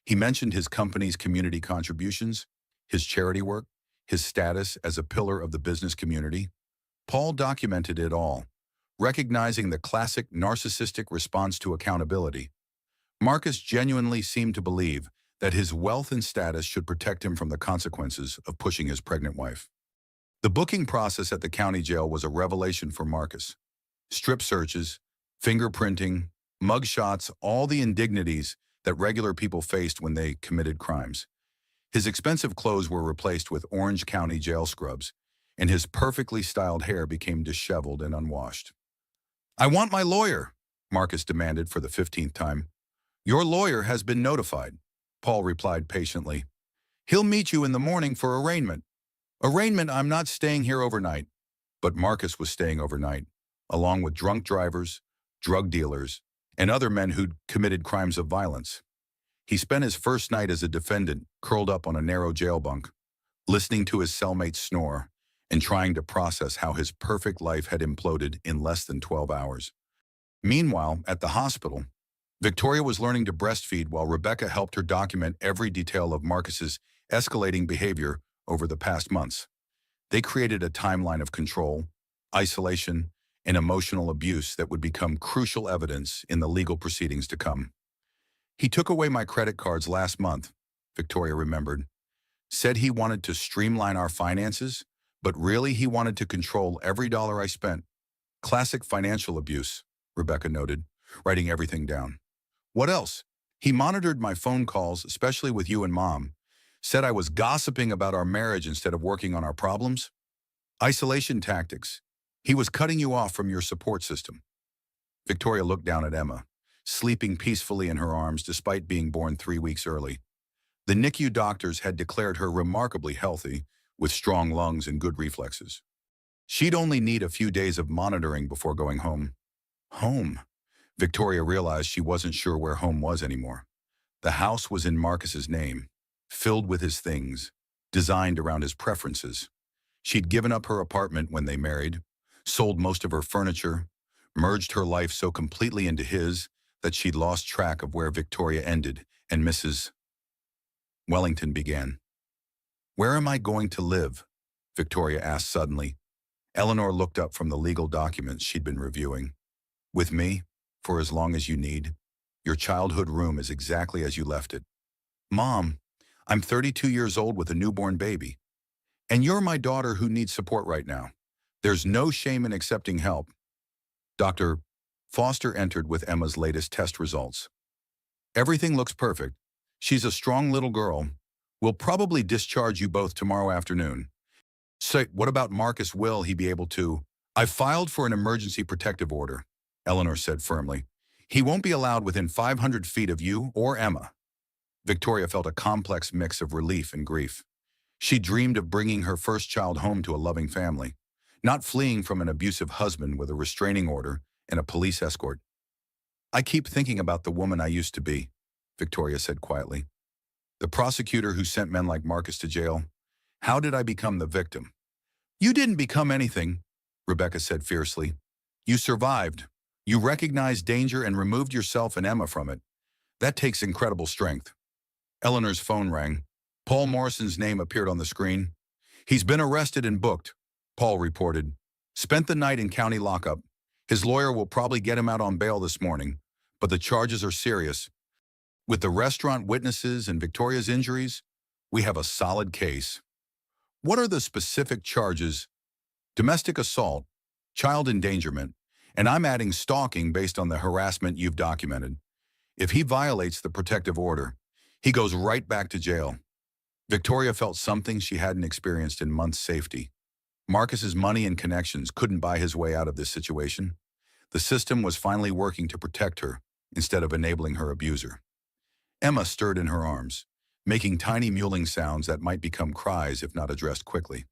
He mentioned his company's community contributions, his charity work, his status as a pillar of the business community. Paul documented it all, recognizing the classic narcissistic response to accountability. Marcus genuinely seemed to believe that his wealth and status should protect him from the consequences of pushing his pregnant wife. The booking process at the county jail was a revelation for Marcus. Strip searches, fingerprinting, mugshots, all the indignities that regular people faced when they committed crimes. His expensive clothes were replaced with Orange County jail scrubs, and his perfectly styled hair became disheveled and unwashed. I want my lawyer, Marcus demanded for the 15th time. Your lawyer has been notified, Paul replied patiently. He'll meet you in the morning for arraignment. Arraignment, I'm not staying here overnight. But Marcus was staying overnight, along with drunk drivers, drug dealers, and other men who'd committed crimes of violence. He spent his first night as a defendant, curled up on a narrow jail bunk, listening to his cellmate snore and trying to process how his perfect life had imploded in less than 12 hours. Meanwhile, at the hospital, Victoria was learning to breastfeed while Rebecca helped her document every detail of Marcus's escalating behavior over the past months. They created a timeline of control, isolation, and emotional abuse that would become crucial evidence in the legal proceedings to come. He took away my credit cards last month, Victoria remembered. Said he wanted to streamline our finances, but really he wanted to control every dollar I spent. Classic financial abuse, Rebecca noted, writing everything down. What else? He monitored my phone calls, especially with you and Mom. Said I was gossiping about our marriage instead of working on our problems. Isolation tactics. He was cutting you off from your support system. Victoria looked down at Emma, sleeping peacefully in her arms despite being born 3 weeks early. The NICU doctors had declared her remarkably healthy, with strong lungs and good reflexes. She'd only need a few days of monitoring before going home. Home. Victoria realized she wasn't sure where home was anymore. The house was in Marcus's name, filled with his things, designed around his preferences. She'd given up her apartment when they married, sold most of her furniture, merged her life so completely into his that she'd lost track of where Victoria ended and Mrs. Wellington began. "Where am I going to live?" Victoria asked suddenly. Eleanor looked up from the legal documents she'd been reviewing. "With me, for as long as you need. Your childhood room is exactly as you left it." "Mom, I'm 32 years old with a newborn baby. And you're my daughter who needs support right now. There's no shame in accepting help." Dr. Foster entered with Emma's latest test results. "Everything looks perfect. She's a strong little girl. We'll probably discharge you both tomorrow afternoon." "So, what about Marcus? Will he be able to?" "I filed for an emergency protective order," Eleanor said firmly. "He won't be allowed within 500 feet of you or Emma." Victoria felt a complex mix of relief and grief. She dreamed of bringing her first child home to a loving family, not fleeing from an abusive husband with a restraining order and a police escort. "I keep thinking about the woman I used to be," Victoria said quietly. "The prosecutor who sent men like Marcus to jail. How did I become the victim?" "You didn't become anything," Rebecca said fiercely. "You survived. You recognized danger and removed yourself and Emma from it. That takes incredible strength." Eleanor's phone rang. Paul Morrison's name appeared on the screen. "He's been arrested and booked," Paul reported. "Spent the night in county lockup. His lawyer will probably get him out on bail this morning, but the charges are serious. With the restaurant witnesses and Victoria's injuries, we have a solid case." "What are the specific charges?" "Domestic assault, child endangerment, and I'm adding stalking based on the harassment you've documented. If he violates the protective order, he goes right back to jail." Victoria felt something she hadn't experienced in months' safety. Marcus's money and connections couldn't buy his way out of this situation. The system was finally working to protect her instead of enabling her abuser. Emma stirred in her arms, making tiny mewling sounds that might become cries if not addressed quickly.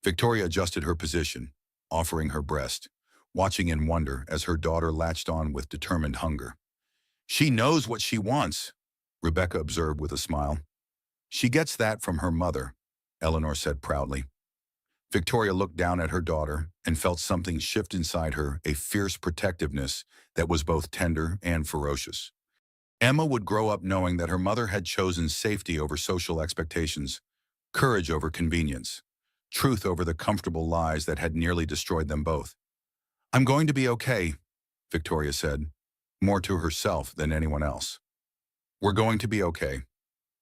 Victoria adjusted her position, offering her breast, watching in wonder as her daughter latched on with determined hunger. "She knows what she wants," Rebecca observed with a smile. "She gets that from her mother," Eleanor said proudly. Victoria looked down at her daughter and felt something shift inside her, a fierce protectiveness that was both tender and ferocious. Emma would grow up knowing that her mother had chosen safety over social expectations, courage over convenience, truth over the comfortable lies that had nearly destroyed them both. "I'm going to be okay," Victoria said, more to herself than anyone else. "We're going to be okay."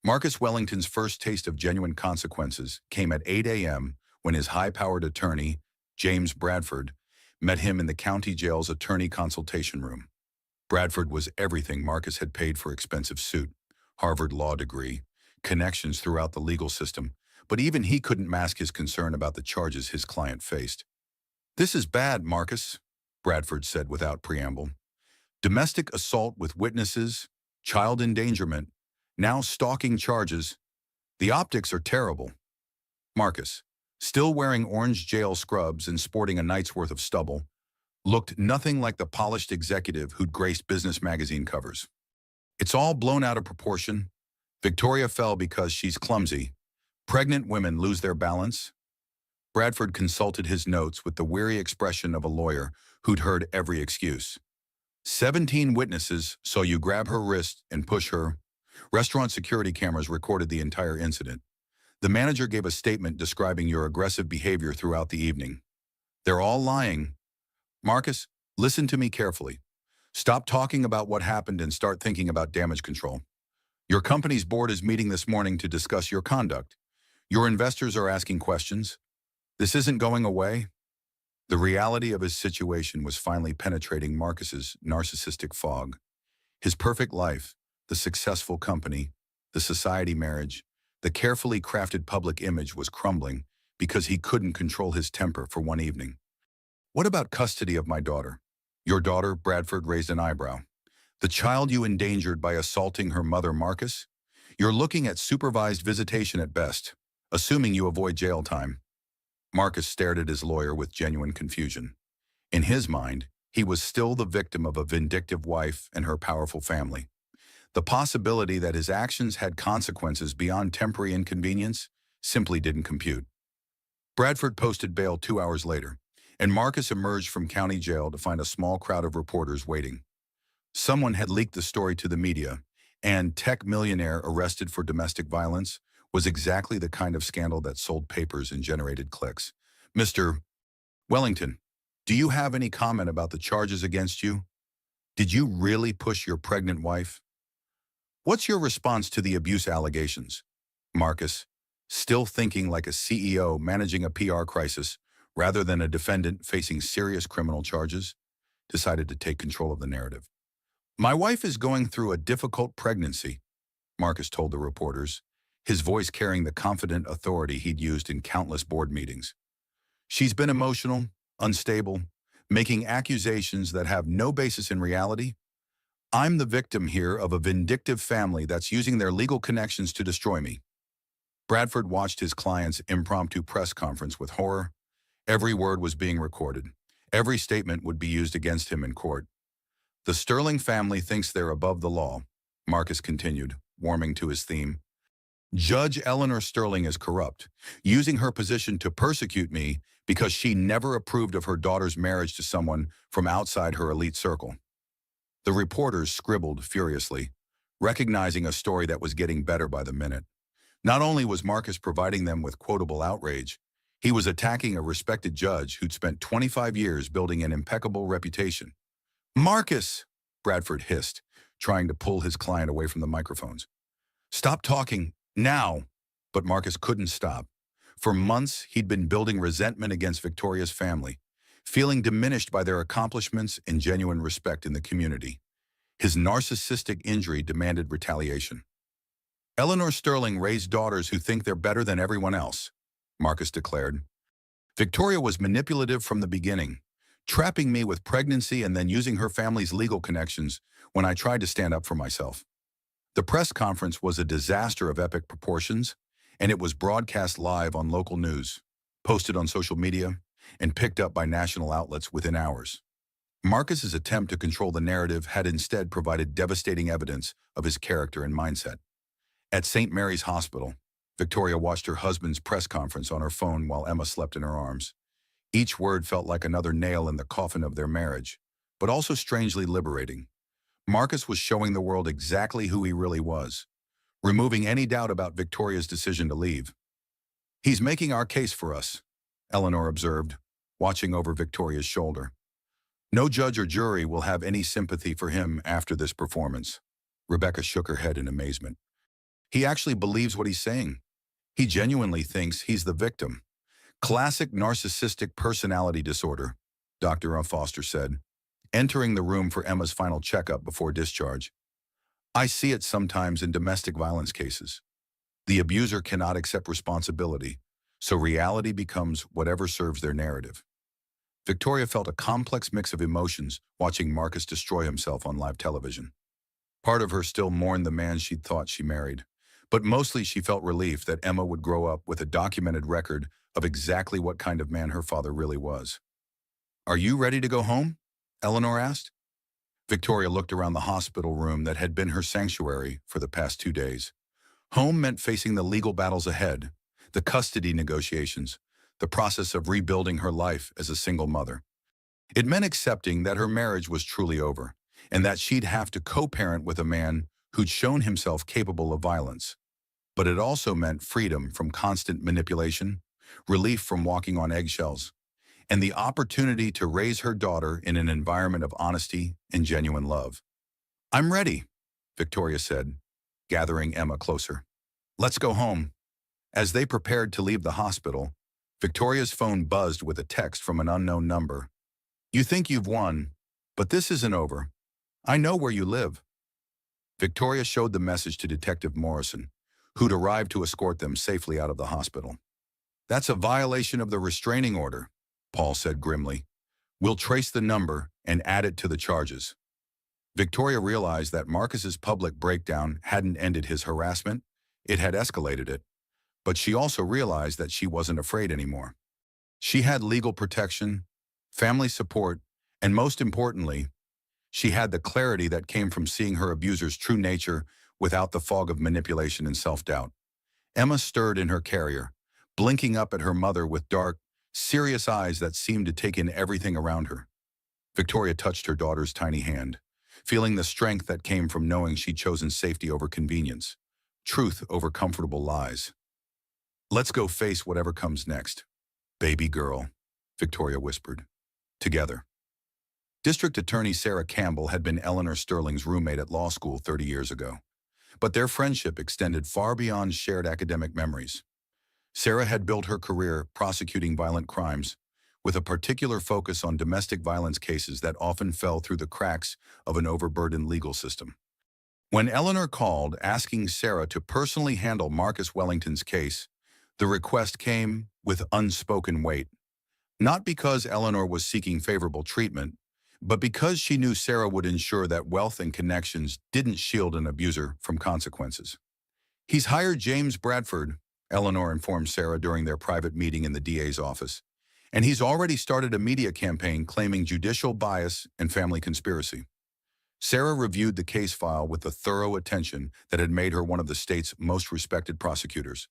Marcus Wellington's first taste of genuine consequences came at 8 a.m. when his high-powered attorney, James Bradford, met him in the county jail's attorney consultation room. Bradford was everything Marcus had paid for expensive suit, Harvard law degree, connections throughout the legal system, but even he couldn't mask his concern about the charges his client faced. "This is bad, Marcus," Bradford said without preamble. "Domestic assault with witnesses, child endangerment, now stalking charges. The optics are terrible." Marcus, still wearing orange jail scrubs and sporting a night's worth of stubble, looked nothing like the polished executive who'd graced business magazine covers. "It's all blown out of proportion. Victoria fell because she's clumsy. Pregnant women lose their balance." Bradford consulted his notes with the weary expression of a lawyer who'd heard every excuse. 17 witnesses saw you grab her wrist and push her. Restaurant security cameras recorded the entire incident. The manager gave a statement describing your aggressive behavior throughout the evening. They're all lying. Marcus, listen to me carefully. Stop talking about what happened and start thinking about damage control. Your company's board is meeting this morning to discuss your conduct. Your investors are asking questions. This isn't going away. The reality of his situation was finally penetrating Marcus's narcissistic fog. His perfect life, the successful company, the society marriage, the carefully crafted public image was crumbling because he couldn't control his temper for one evening. What about custody of my daughter? Your daughter, Bradford, raised an eyebrow. The child you endangered by assaulting her mother, Marcus? You're looking at supervised visitation at best, assuming you avoid jail time. Marcus stared at his lawyer with genuine confusion. In his mind, he was still the victim of a vindictive wife and her powerful family. The possibility that his actions had consequences beyond temporary inconvenience simply didn't compute. Bradford posted bail 2 hours later, and Marcus emerged from county jail to find a small crowd of reporters waiting. Someone had leaked the story to the media, and tech millionaire arrested for domestic violence was exactly the kind of scandal that sold papers and generated clicks. Mr. Wellington, do you have any comment about the charges against you? Did you really push your pregnant wife? What's your response to the abuse allegations? Marcus, still thinking like a CEO managing a PR crisis rather than a defendant facing serious criminal charges, decided to take control of the narrative. My wife is going through a difficult pregnancy, Marcus told the reporters, his voice carrying the confident authority he'd used in countless board meetings. She's been emotional, unstable, making accusations that have no basis in reality. I'm the victim here of a vindictive family that's using their legal connections to destroy me. Bradford watched his client's impromptu press conference with horror. Every word was being recorded. Every statement would be used against him in court. The Sterling family thinks they're above the law, Marcus continued, warming to his theme. Judge Eleanor Sterling is corrupt, using her position to persecute me because she never approved of her daughter's marriage to someone from outside her elite circle. The reporters scribbled furiously, recognizing a story that was getting better by the minute. Not only was Marcus providing them with quotable outrage, he was attacking a respected judge who'd spent 25 years building an impeccable reputation. Marcus, Bradford hissed, trying to pull his client away from the microphones. Stop talking, now! But Marcus couldn't stop. For months, he'd been building resentment against Victoria's family, feeling diminished by their accomplishments and genuine respect in the community. His narcissistic injury demanded retaliation. Eleanor Sterling raised daughters who think they're better than everyone else, Marcus declared. Victoria was manipulative from the beginning, trapping me with pregnancy and then using her family's legal connections when I tried to stand up for myself. The press conference was a disaster of epic proportions, and it was broadcast live on local news, posted on social media, and picked up by national outlets within hours. Marcus's attempt to control the narrative had instead provided devastating evidence of his character and mindset. At St. Mary's Hospital, Victoria watched her husband's press conference on her phone while Emma slept in her arms. Each word felt like another nail in the coffin of their marriage, but also strangely liberating. Marcus was showing the world exactly who he really was, removing any doubt about Victoria's decision to leave. He's making our case for us, Eleanor observed, watching over Victoria's shoulder. No judge or jury will have any sympathy for him after this performance. Rebecca shook her head in amazement. He actually believes what he's saying. He genuinely thinks he's the victim. Classic narcissistic personality disorder, Dr. Foster said, entering the room for Emma's final checkup before discharge. I see it sometimes in domestic violence cases. The abuser cannot accept responsibility, so reality becomes whatever serves their narrative. Victoria felt a complex mix of emotions watching Marcus destroy himself on live television. Part of her still mourned the man she'd thought she married, but mostly she felt relief that Emma would grow up with a documented record of exactly what kind of man her father really was. Are you ready to go home? Eleanor asked. Victoria looked around the hospital room that had been her sanctuary for the past 2 days. Home meant facing the legal battles ahead, the custody negotiations, the process of rebuilding her life as a single mother. It meant accepting that her marriage was truly over, and that she'd have to co-parent with a man who'd shown himself capable of violence. but it also meant freedom from constant manipulation, relief from walking on eggshells, and the opportunity to raise her daughter in an environment of honesty and genuine love. "I'm ready," Victoria said, gathering Emma closer. "Let's go home." As they prepared to leave the hospital, Victoria's phone buzzed with a text from an unknown number. "You think you've won, but this isn't over. I know where you live." Victoria showed the message to Detective Morrison, who'd arrived to escort them safely out of the hospital. "That's a violation of the restraining order," Paul said grimly. "We'll trace the number and add it to the charges." Victoria realized that Marcus's public breakdown hadn't ended his harassment, it had escalated it. But she also realized that she wasn't afraid anymore. She had legal protection, family support, and most importantly, she had the clarity that came from seeing her abuser's true nature without the fog of manipulation and self-doubt. Emma stirred in her carrier, blinking up at her mother with dark, serious eyes that seemed to take in everything around her. Victoria touched her daughter's tiny hand, feeling the strength that came from knowing she'd chosen safety over convenience, truth over comfortable lies. "Let's go face whatever comes next, baby girl," Victoria whispered. "Together." District Attorney Sarah Campbell had been Eleanor Sterling's roommate at law school 30 years ago, but their friendship extended far beyond shared academic memories. Sarah had built her career prosecuting violent crimes, with a particular focus on domestic violence cases that often fell through the cracks of an overburdened legal system. When Eleanor called asking Sarah to personally handle Marcus Wellington's case, the request came with unspoken weight. Not because Eleanor was seeking favorable treatment, but because she knew Sarah would ensure that wealth and connections didn't shield an abuser from consequences. "He's hired James Bradford," Eleanor informed Sarah during their private meeting in the DA's office, "and he's already started a media campaign claiming judicial bias and family conspiracy." Sarah reviewed the case file with the thorough attention that had made her one of the state's most respected prosecutors.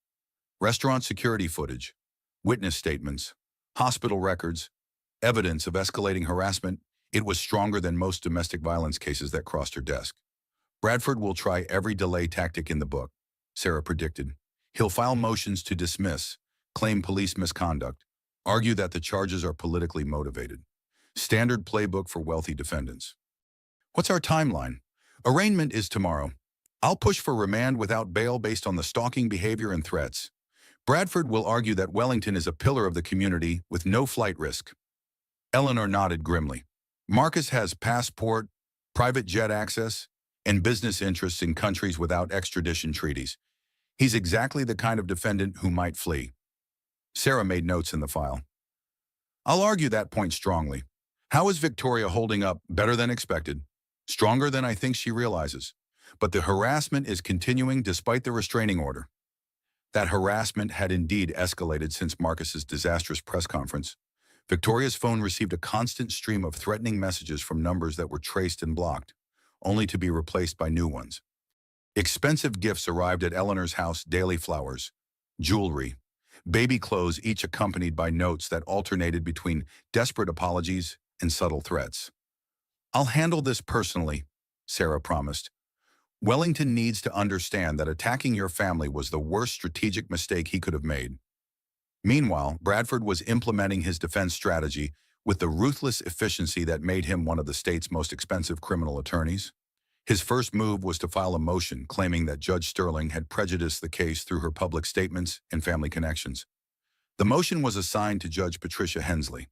Restaurant security footage, witness statements, hospital records, evidence of escalating harassment, it was stronger than most domestic violence cases that crossed her desk. "Bradford will try every delay tactic in the book," Sarah predicted. "He'll file motions to dismiss, claim police misconduct, argue that the charges are politically motivated. Standard playbook for wealthy defendants." "What's our timeline?" "Arraignment is tomorrow. I'll push for remand without bail based on the stalking behavior and threats. Bradford will argue that Wellington is a pillar of the community with no flight risk." Eleanor nodded grimly. "Marcus has passport, private jet access, and business interests in countries without extradition treaties. He's exactly the kind of defendant who might flee." Sarah made notes in the file. "I'll argue that point strongly. How is Victoria holding up? Better than expected. Stronger than I think she realizes. But the harassment is continuing despite the restraining order." That harassment had indeed escalated since Marcus's disastrous press conference. Victoria's phone received a constant stream of threatening messages from numbers that were traced and blocked, only to be replaced by new ones. Expensive gifts arrived at Eleanor's house: daily flowers, jewelry, baby clothes, each accompanied by notes that alternated between desperate apologies and subtle threats. "I'll handle this personally," Sarah promised. "Wellington needs to understand that attacking your family was the worst strategic mistake he could have made." Meanwhile, Bradford was implementing his defense strategy with the ruthless efficiency that made him one of the state's most expensive criminal attorneys. His first move was to file a motion claiming that Judge Sterling had prejudiced the case through her public statements and family connections. The motion was assigned to Judge Patricia Hensley,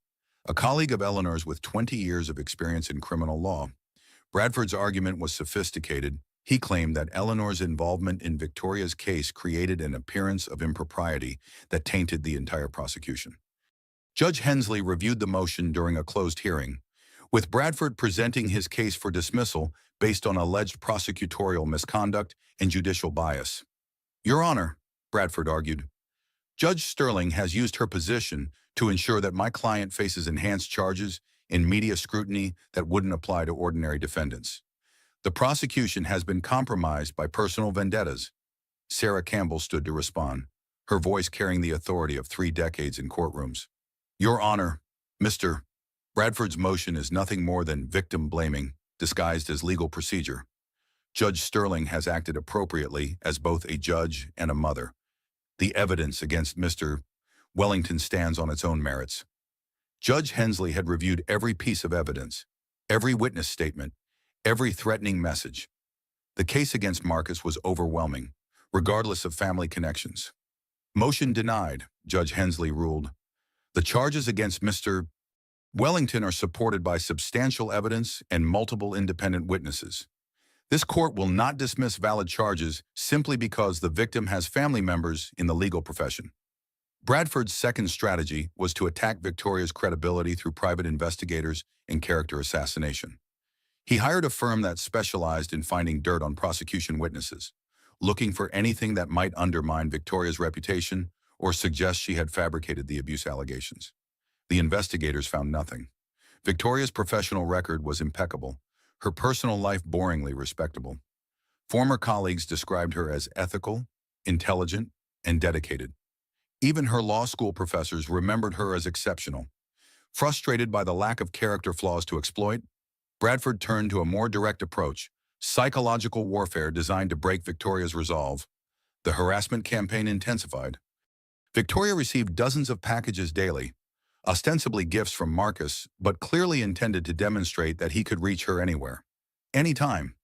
a colleague of Eleanor's with 20 years of experience in criminal law. Bradford's argument was sophisticated. He claimed that Eleanor's involvement in Victoria's case created an appearance of impropriety that tainted the entire prosecution. Judge Hensley reviewed the motion during a closed hearing, with Bradford presenting his case for dismissal based on alleged prosecutorial misconduct and judicial bias. "Your Honor," Bradford argued, "Judge Sterling has used her position to ensure that my client faces enhanced charges and media scrutiny that wouldn't apply to ordinary defendants. The prosecution has been compromised by personal vendettas." Sarah Campbell stood to respond, her voice carrying the authority of 3 decades in courtrooms. "Your Honor, Mr. Bradford's motion is nothing more than victim blaming, disguised as legal procedure. Judge Sterling has acted appropriately as both a judge and a mother. The evidence against Mr. Wellington stands on its own merits. Judge Hensley had reviewed every piece of evidence, every witness statement, every threatening message. The case against Marcus was overwhelming, regardless of family connections. Motion denied, Judge Hensley ruled. The charges against Mr. Wellington are supported by substantial evidence and multiple independent witnesses. This court will not dismiss valid charges simply because the victim has family members in the legal profession. Bradford's second strategy was to attack Victoria's credibility through private investigators and character assassination. He hired a firm that specialized in finding dirt on prosecution witnesses, looking for anything that might undermine Victoria's reputation or suggest she had fabricated the abuse allegations. The investigators found nothing. Victoria's professional record was impeccable, her personal life boringly respectable. Former colleagues described her as ethical, intelligent, and dedicated. Even her law school professors remembered her as exceptional. Frustrated by the lack of character flaws to exploit, Bradford turned to a more direct approach, psychological warfare designed to break Victoria's resolve. The harassment campaign intensified. Victoria received dozens of packages daily, ostensibly gifts from Marcus, but clearly intended to demonstrate that he could reach her anywhere, anytime.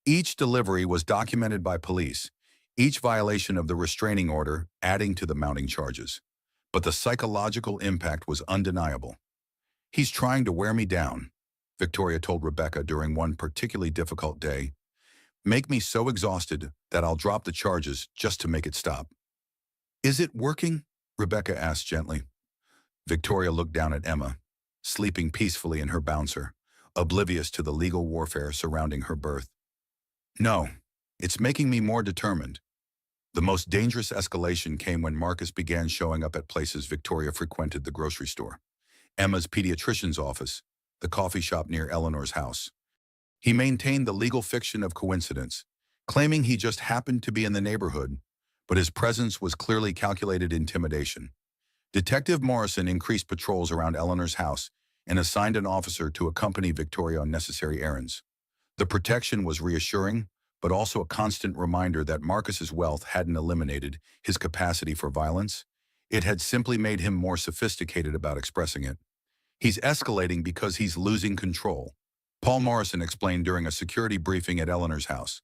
Each delivery was documented by police, each violation of the restraining order adding to the mounting charges. But the psychological impact was undeniable. "He's trying to wear me down," Victoria told Rebecca during one particularly difficult day. "Make me so exhausted that I'll drop the charges just to make it stop." "Is it working?" Rebecca asked gently. Victoria looked down at Emma, sleeping peacefully in her bouncer, oblivious to the legal warfare surrounding her birth. "No, it's making me more determined." The most dangerous escalation came when Marcus began showing up at places Victoria frequented: the grocery store, Emma's pediatrician's office, the coffee shop near Eleanor's house. He maintained the legal fiction of coincidence, claiming he just happened to be in the neighborhood, but his presence was clearly calculated intimidation. Detective Morrison increased patrols around Eleanor's house and assigned an officer to accompany Victoria on necessary errands. The protection was reassuring, but also a constant reminder that Marcus's wealth hadn't eliminated his capacity for violence. It had simply made him more sophisticated about expressing it. "He's escalating because he's losing control," Paul Morrison explained during a security briefing at Eleanor's house.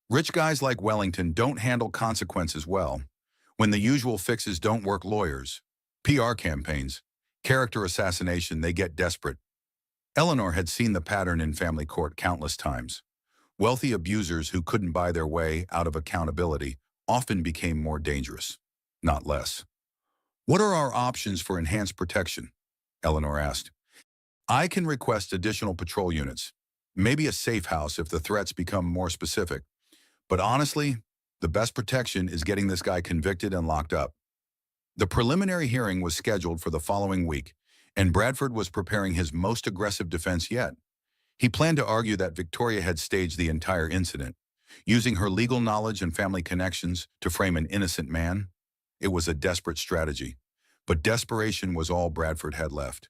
"Rich guys like Wellington don't handle consequences well. When the usual fixes don't work, lawyers, PR campaigns, character assassination, they get desperate." Eleanor had seen the pattern in family court countless times. Wealthy abusers who couldn't buy their way out of accountability often became more dangerous, not less. "What are our options for enhanced protection?" Eleanor asked. "I can request additional patrol units, maybe a safe house if the threats become more specific. But honestly, the best protection is getting this guy convicted and locked up." The preliminary hearing was scheduled for the following week, and Bradford was preparing his most aggressive defense yet. He planned to argue that Victoria had staged the entire incident, using her legal knowledge and family connections to frame an innocent man. It was a desperate strategy, but desperation was all Bradford had left.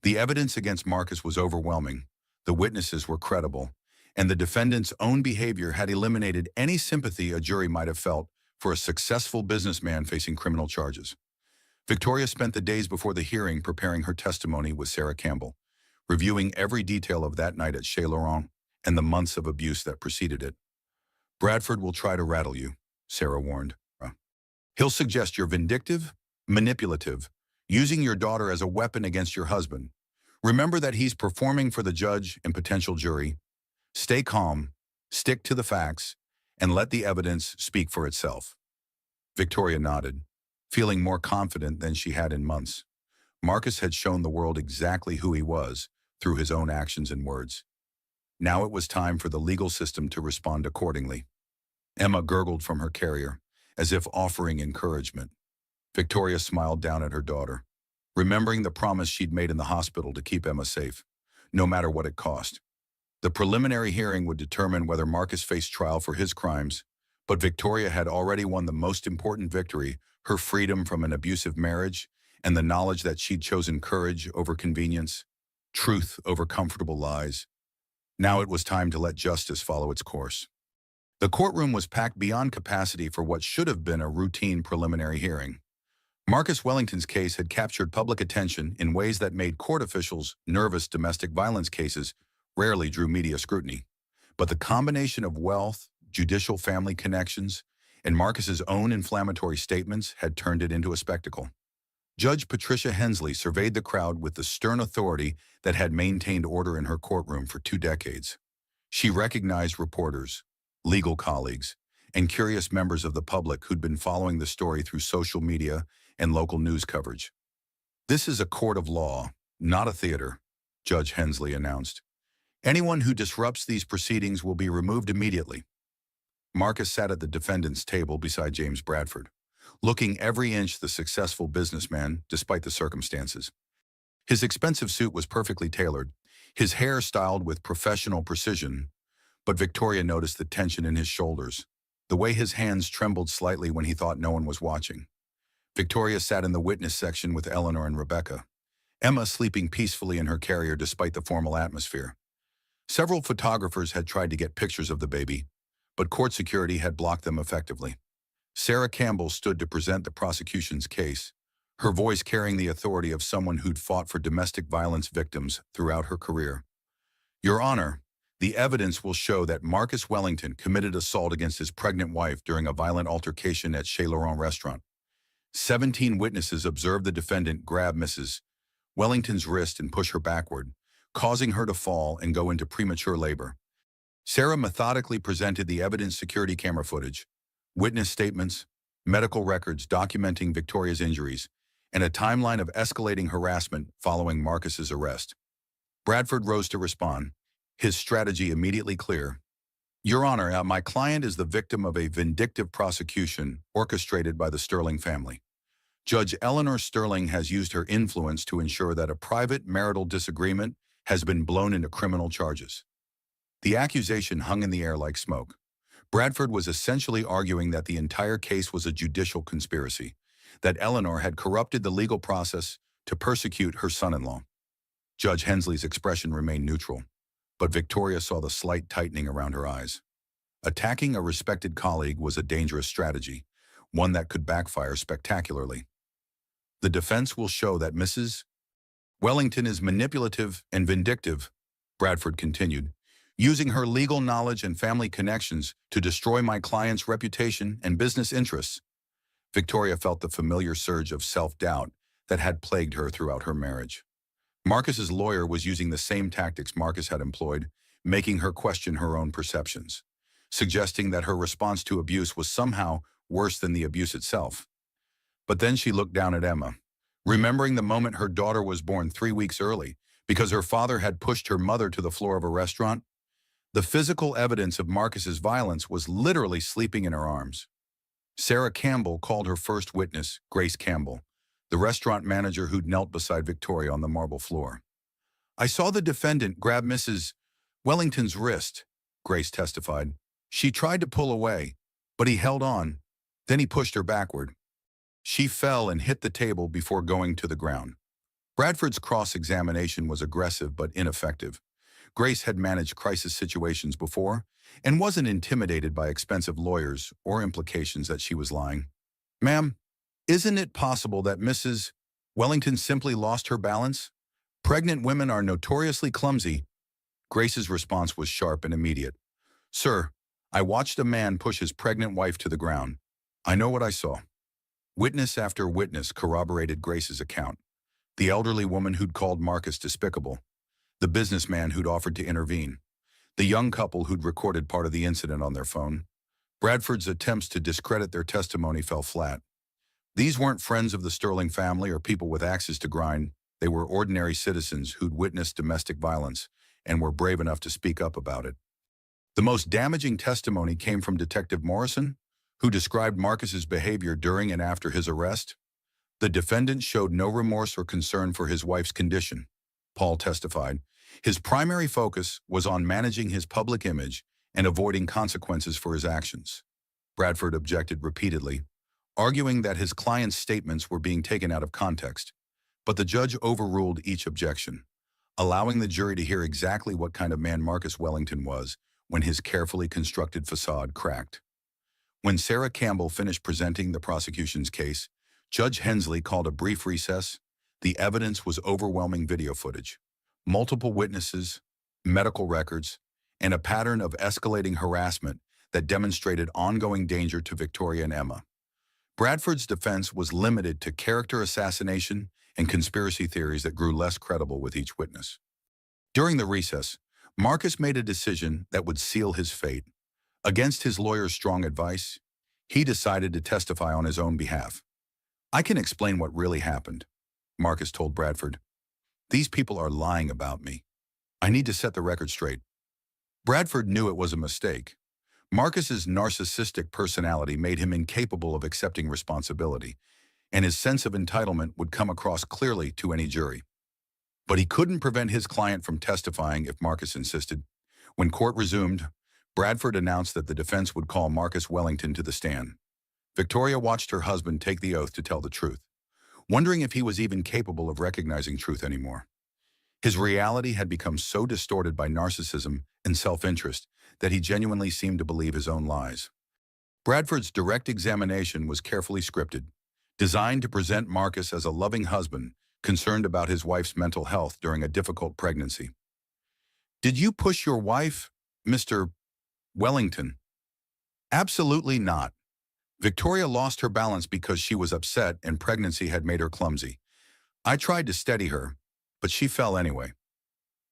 The evidence against Marcus was overwhelming, the witnesses were credible, and the defendant's own behavior had eliminated any sympathy a jury might have felt for a successful businessman facing criminal charges. Victoria spent the days before the hearing preparing her testimony with Sarah Campbell, reviewing every detail of that night at Chez Laurent and the months of abuse that preceded it. "Bradford will try to rattle you," Sarah warned. "He'll suggest you're vindictive, manipulative, using your daughter as a weapon against your husband. Remember that he's performing for the judge and potential jury. Stay calm, stick to the facts, and let the evidence speak for itself." Victoria nodded, feeling more confident than she had in months. Marcus had shown the world exactly who he was through his own actions and words. Now it was time for the legal system to respond accordingly. Emma gurgled from her carrier, as if offering encouragement. Victoria smiled down at her daughter, remembering the promise she'd made in the hospital to keep Emma safe, no matter what it cost. The preliminary hearing would determine whether Marcus faced trial for his crimes, but Victoria had already won the most important victory, her freedom from an abusive marriage, and the knowledge that she'd chosen courage over convenience, truth over comfortable lies. Now it was time to let justice follow its course. The courtroom was packed beyond capacity for what should have been a routine preliminary hearing. Marcus Wellington's case had captured public attention in ways that made court officials nervous. Domestic violence cases rarely drew media scrutiny. But the combination of wealth, judicial family connections, and Marcus's own inflammatory statements had turned it into a spectacle. Judge Patricia Hensley surveyed the crowd with the stern authority that had maintained order in her courtroom for 2 decades. She recognized reporters, legal colleagues, and curious members of the public who'd been following the story through social media and local news coverage. "This is a court of law, not a theater," Judge Hensley announced. "Anyone who disrupts these proceedings will be removed immediately." Marcus sat at the defendant's table beside James Bradford, looking every inch the successful businessman despite the circumstances. His expensive suit was perfectly tailored, his hair styled with professional precision, but Victoria noticed the tension in his shoulders, the way his hands trembled slightly when he thought no one was watching. Victoria sat in the witness section with Eleanor and Rebecca, Emma sleeping peacefully in her carrier despite the formal atmosphere. Several photographers had tried to get pictures of the baby, but court security had blocked them effectively. Sarah Campbell stood to present the prosecution's case, her voice carrying the authority of someone who'd fought for domestic violence victims throughout her career. "Your Honor, the evidence will show that Marcus Wellington committed assault against his pregnant wife during a violent altercation at Chez Laurent restaurant. 17 witnesses observed the defendant grab Mrs. Wellington's wrist and push her backward, causing her to fall and go into premature labor. Sarah methodically presented the evidence: security camera footage, witness statements, medical records documenting Victoria's injuries, and a timeline of escalating harassment following Marcus's arrest." Bradford rose to respond, his strategy immediately clear. "Your Honor, my client is the victim of a vindictive prosecution orchestrated by the Sterling family. Judge Eleanor Sterling has used her influence to ensure that a private marital disagreement has been blown into criminal charges." The accusation hung in the air like smoke. Bradford was essentially arguing that the entire case was a judicial conspiracy, that Eleanor had corrupted the legal process to persecute her son-in-law. Judge Hensley's expression remained neutral, but Victoria saw the slight tightening around her eyes. Attacking a respected colleague was a dangerous strategy, one that could backfire spectacularly. "The defense will show that Mrs. Wellington is manipulative and vindictive," Bradford continued, "using her legal knowledge and family connections to destroy my client's reputation and business interests." Victoria felt the familiar surge of self-doubt that had plagued her throughout her marriage. Marcus's lawyer was using the same tactics Marcus had employed, making her question her own perceptions, suggesting that her response to abuse was somehow worse than the abuse itself. But then she looked down at Emma, remembering the moment her daughter was born 3 weeks early because her father had pushed her mother to the floor of a restaurant. The physical evidence of Marcus's violence was literally sleeping in her arms. Sarah Campbell called her first witness, Grace Campbell, the restaurant manager who'd knelt beside Victoria on the marble floor. "I saw the defendant grab Mrs. Wellington's wrist," Grace testified. "She tried to pull away, but he held on. Then he pushed her backward. She fell and hit the table before going to the ground." Bradford's cross-examination was aggressive but ineffective. Grace had managed crisis situations before and wasn't intimidated by expensive lawyers or implications that she was lying. "Ma'am, isn't it possible that Mrs. Wellington simply lost her balance? Pregnant women are notoriously clumsy." Grace's response was sharp and immediate. "Sir, I watched a man push his pregnant wife to the ground. I know what I saw." Witness after witness corroborated Grace's account. The elderly woman who'd called Marcus despicable, the businessman who'd offered to intervene, the young couple who'd recorded part of the incident on their phone. Bradford's attempts to discredit their testimony fell flat. These weren't friends of the Sterling family or people with axes to grind. They were ordinary citizens who'd witnessed domestic violence and were brave enough to speak up about it. The most damaging testimony came from Detective Morrison, who described Marcus's behavior during and after his arrest. "The defendant showed no remorse or concern for his wife's condition," Paul testified. "His primary focus was on managing his public image and avoiding consequences for his actions." Bradford objected repeatedly, arguing that his client's statements were being taken out of context. But the judge overruled each objection, allowing the jury to hear exactly what kind of man Marcus Wellington was when his carefully constructed facade cracked. When Sarah Campbell finished presenting the prosecution's case, Judge Hensley called a brief recess. The evidence was overwhelming: video footage, multiple witnesses, medical records, and a pattern of escalating harassment that demonstrated ongoing danger to Victoria and Emma. Bradford's defense was limited to character assassination and conspiracy theories that grew less credible with each witness. During the recess, Marcus made a decision that would seal his fate. Against his lawyer's strong advice, he decided to testify on his own behalf. "I can explain what really happened," Marcus told Bradford. "These people are lying about me. I need to set the record straight." Bradford knew it was a mistake. Marcus's narcissistic personality made him incapable of accepting responsibility, and his sense of entitlement would come across clearly to any jury. But he couldn't prevent his client from testifying if Marcus insisted. When court resumed, Bradford announced that the defense would call Marcus Wellington to the stand. Victoria watched her husband take the oath to tell the truth, wondering if he was even capable of recognizing truth anymore. His reality had become so distorted by narcissism and self-interest that he genuinely seemed to believe his own lies. Bradford's direct examination was carefully scripted, designed to present Marcus as a loving husband concerned about his wife's mental health during a difficult pregnancy. "Did you push your wife, Mr. Wellington?" "Absolutely not. Victoria lost her balance because she was upset and pregnancy had made her clumsy. I tried to steady her, but she fell anyway."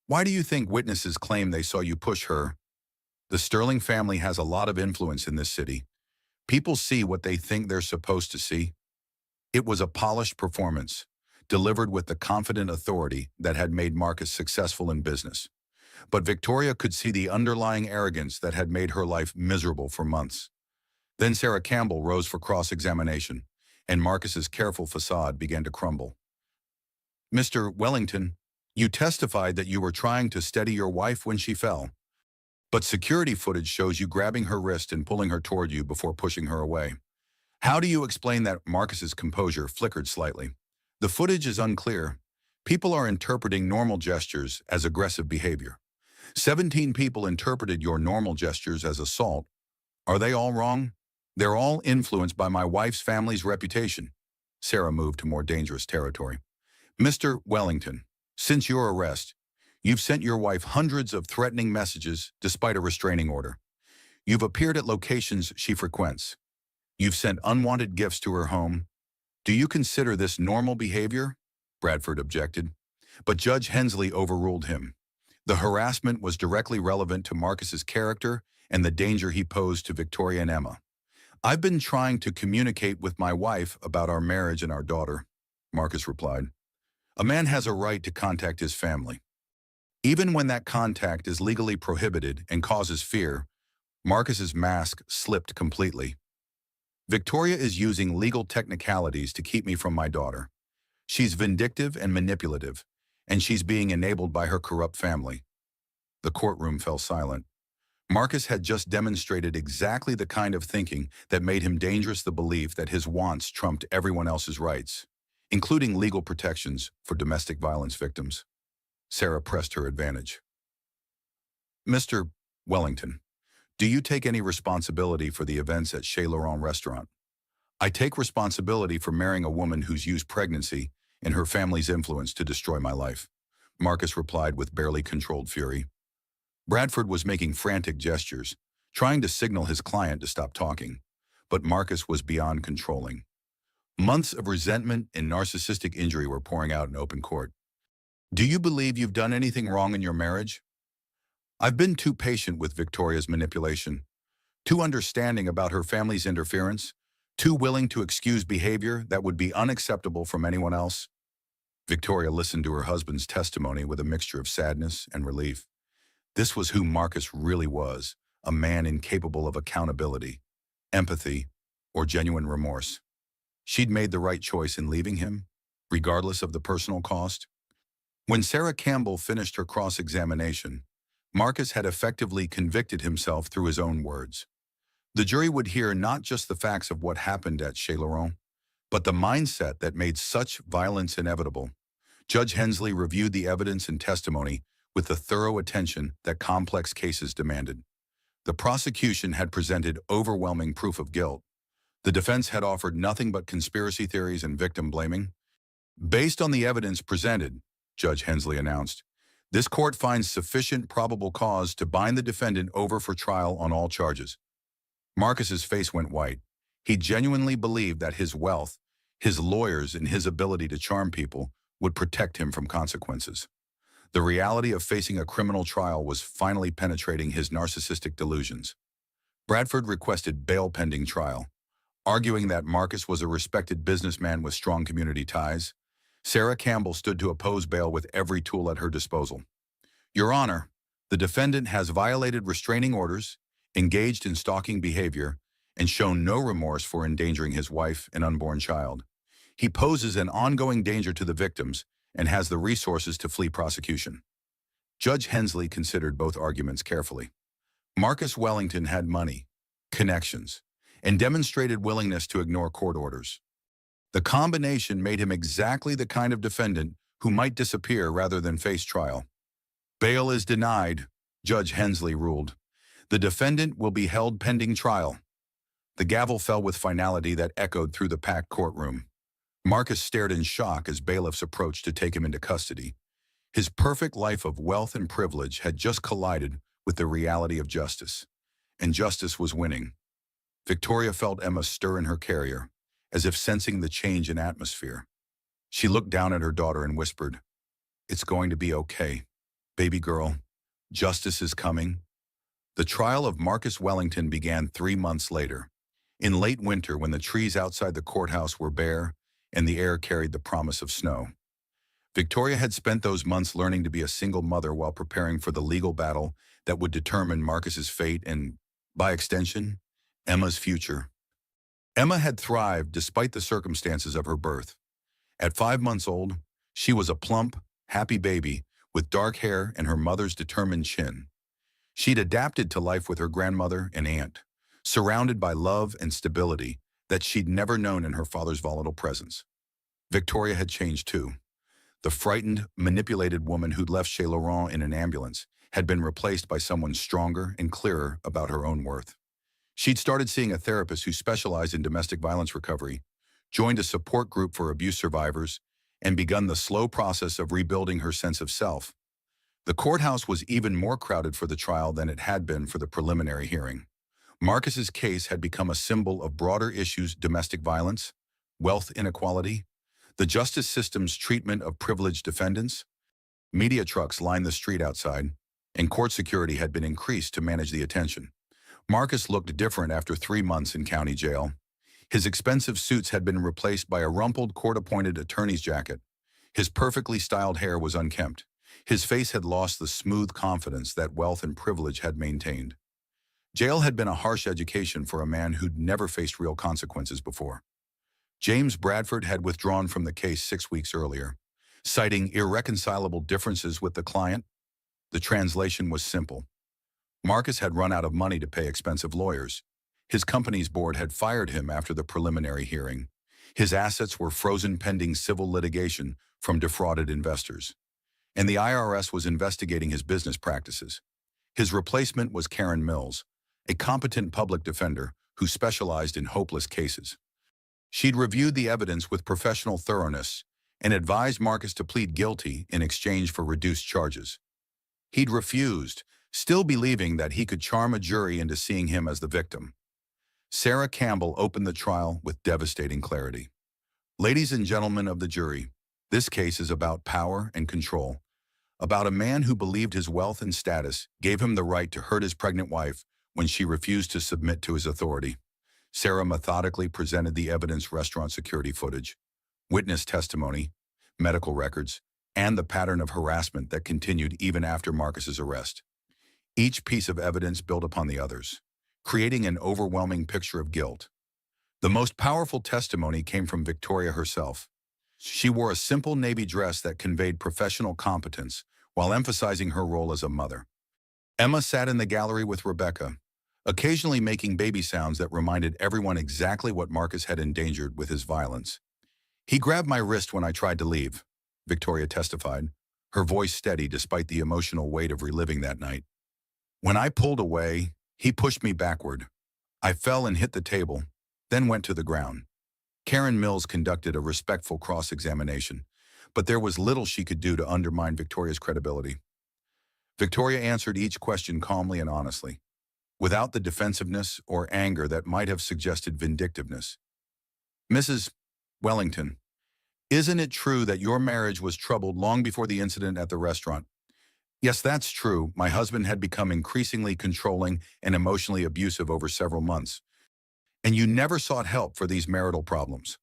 "Why do you think witnesses claim they saw you push her?" "The Sterling family has a lot of influence in this city. People see what they think they're supposed to see." It was a polished performance, delivered with the confident authority that had made Marcus successful in business. But Victoria could see the underlying arrogance that had made her life miserable for months. Then Sarah Campbell rose for cross-examination, and Marcus's careful facade began to crumble. "Mr. Wellington, you testified that you were trying to steady your wife when she fell. But security footage shows you grabbing her wrist and pulling her toward you before pushing her away. How do you explain that?" Marcus's composure flickered slightly. "The footage is unclear. People are interpreting normal gestures as aggressive behavior. 17 people interpreted your normal gestures as assault. Are they all wrong? They're all influenced by my wife's family's reputation." Sarah moved to more dangerous territory. "Mr. Wellington, since your arrest, you've sent your wife hundreds of threatening messages despite a restraining order. You've appeared at locations she frequents. You've sent unwanted gifts to her home. Do you consider this normal behavior?" Bradford objected, but Judge Hensley overruled him. The harassment was directly relevant to Marcus's character and the danger he posed to Victoria and Emma. "I've been trying to communicate with my wife about our marriage and our daughter," Marcus replied. "A man has a right to contact his family, even when that contact is legally prohibited and causes fear." Marcus's mask slipped completely. "Victoria is using legal technicalities to keep me from my daughter. She's vindictive and manipulative, and she's being enabled by her corrupt family." The courtroom fell silent. Marcus had just demonstrated exactly the kind of thinking that made him dangerous: the belief that his wants trumped everyone else's rights, including legal protections for domestic violence victims. Sarah pressed her advantage. "Mr. Wellington, do you take any responsibility for the events at Chez Laurent restaurant?" "I take responsibility for marrying a woman who's used pregnancy and her family's influence to destroy my life," Marcus replied with barely controlled fury. Bradford was making frantic gestures, trying to signal his client to stop talking, but Marcus was beyond controlling. Months of resentment and narcissistic injury were pouring out in open court. "Do you believe you've done anything wrong in your marriage?" "I've been too patient with Victoria's manipulation, too understanding about her family's interference, too willing to excuse behavior that would be unacceptable from anyone else." Victoria listened to her husband's testimony with a mixture of sadness and relief. This was who Marcus really was, a man incapable of accountability, empathy, or genuine remorse. She'd made the right choice in leaving him, regardless of the personal cost. When Sarah Campbell finished her cross-examination, Marcus had effectively convicted himself through his own words. The jury would hear not just the facts of what happened at Chez Laurent, but the mindset that made such violence inevitable. Judge Hensley reviewed the evidence and testimony with the thorough attention that complex cases demanded. The prosecution had presented overwhelming proof of guilt. The defense had offered nothing but conspiracy theories and victim blaming. Based on the evidence presented, Judge Hensley announced, this court finds sufficient probable cause to bind the defendant over for trial on all charges. Marcus's face went white. He genuinely believed that his wealth, his lawyers, and his ability to charm people would protect him from consequences. The reality of facing a criminal trial was finally penetrating his narcissistic delusions. Bradford requested bail pending trial, arguing that Marcus was a respected businessman with strong community ties. Sarah Campbell stood to oppose bail with every tool at her disposal. Your Honor, the defendant has violated restraining orders, engaged in stalking behavior, and shown no remorse for endangering his wife and unborn child. He poses an ongoing danger to the victims and has the resources to flee prosecution. Judge Hensley considered both arguments carefully. Marcus Wellington had money, connections, and demonstrated willingness to ignore court orders. The combination made him exactly the kind of defendant who might disappear rather than face trial. Bail is denied, Judge Hensley ruled. The defendant will be held pending trial. The gavel fell with finality that echoed through the packed courtroom. Marcus stared in shock as bailiffs approached to take him into custody. His perfect life of wealth and privilege had just collided with the reality of justice, and justice was winning. Victoria felt Emma stir in her carrier, as if sensing the change in atmosphere. She looked down at her daughter and whispered, "It's going to be okay, baby girl. Justice is coming." The trial of Marcus Wellington began 3 months later, in late winter when the trees outside the courthouse were bare and the air carried the promise of snow. Victoria had spent those months learning to be a single mother while preparing for the legal battle that would determine Marcus's fate and, by extension, Emma's future. Emma had thrived despite the circumstances of her birth. At 5 months old, she was a plump, happy baby with dark hair and her mother's determined chin. She'd adapted to life with her grandmother and aunt, surrounded by love and stability that she'd never known in her father's volatile presence. Victoria had changed too. The frightened, manipulated woman who'd left Chez Laurent in an ambulance had been replaced by someone stronger and clearer about her own worth. She'd started seeing a therapist who specialized in domestic violence recovery, joined a support group for abuse survivors, and begun the slow process of rebuilding her sense of self. The courthouse was even more crowded for the trial than it had been for the preliminary hearing. Marcus's case had become a symbol of broader issues: domestic violence, wealth inequality, the justice system's treatment of privileged defendants. Media trucks lined the street outside, and court security had been increased to manage the attention. Marcus looked different after 3 months in county jail. His expensive suits had been replaced by a rumpled court-appointed attorney's jacket. His perfectly styled hair was unkempt. His face had lost the smooth confidence that wealth and privilege had maintained. Jail had been a harsh education for a man who'd never faced real consequences before. James Bradford had withdrawn from the case 6 weeks earlier, citing irreconcilable differences with the client. The translation was simple. Marcus had run out of money to pay expensive lawyers. His company's board had fired him after the preliminary hearing. His assets were frozen pending civil litigation from defrauded investors. And the IRS was investigating his business practices. His replacement was Karen Mills, a competent public defender who specialized in hopeless cases. She'd reviewed the evidence with professional thoroughness and advised Marcus to plead guilty in exchange for reduced charges. He'd refused, still believing that he could charm a jury into seeing him as the victim. Sarah Campbell opened the trial with devastating clarity. Ladies and gentlemen of the jury, this case is about power and control, about a man who believed his wealth and status gave him the right to hurt his pregnant wife when she refused to submit to his authority. Sarah methodically presented the evidence: restaurant security footage, witness testimony, medical records, and the pattern of harassment that continued even after Marcus's arrest. Each piece of evidence built upon the others, creating an overwhelming picture of guilt. The most powerful testimony came from Victoria herself. She wore a simple navy dress that conveyed professional competence while emphasizing her role as a mother. Emma sat in the gallery with Rebecca, occasionally making baby sounds that reminded everyone exactly what Marcus had endangered with his violence. "He grabbed my wrist when I tried to leave," Victoria testified, her voice steady despite the emotional weight of reliving that night. "When I pulled away, He pushed me backward. I fell and hit the table, then went to the ground. Karen Mills conducted a respectful cross-examination, but there was little she could do to undermine Victoria's credibility. Victoria answered each question calmly and honestly, without the defensiveness or anger that might have suggested vindictiveness. Mrs. Wellington, isn't it true that your marriage was troubled long before the incident at the restaurant? Yes, that's true. My husband had become increasingly controlling and emotionally abusive over several months. And you never sought help for these marital problems.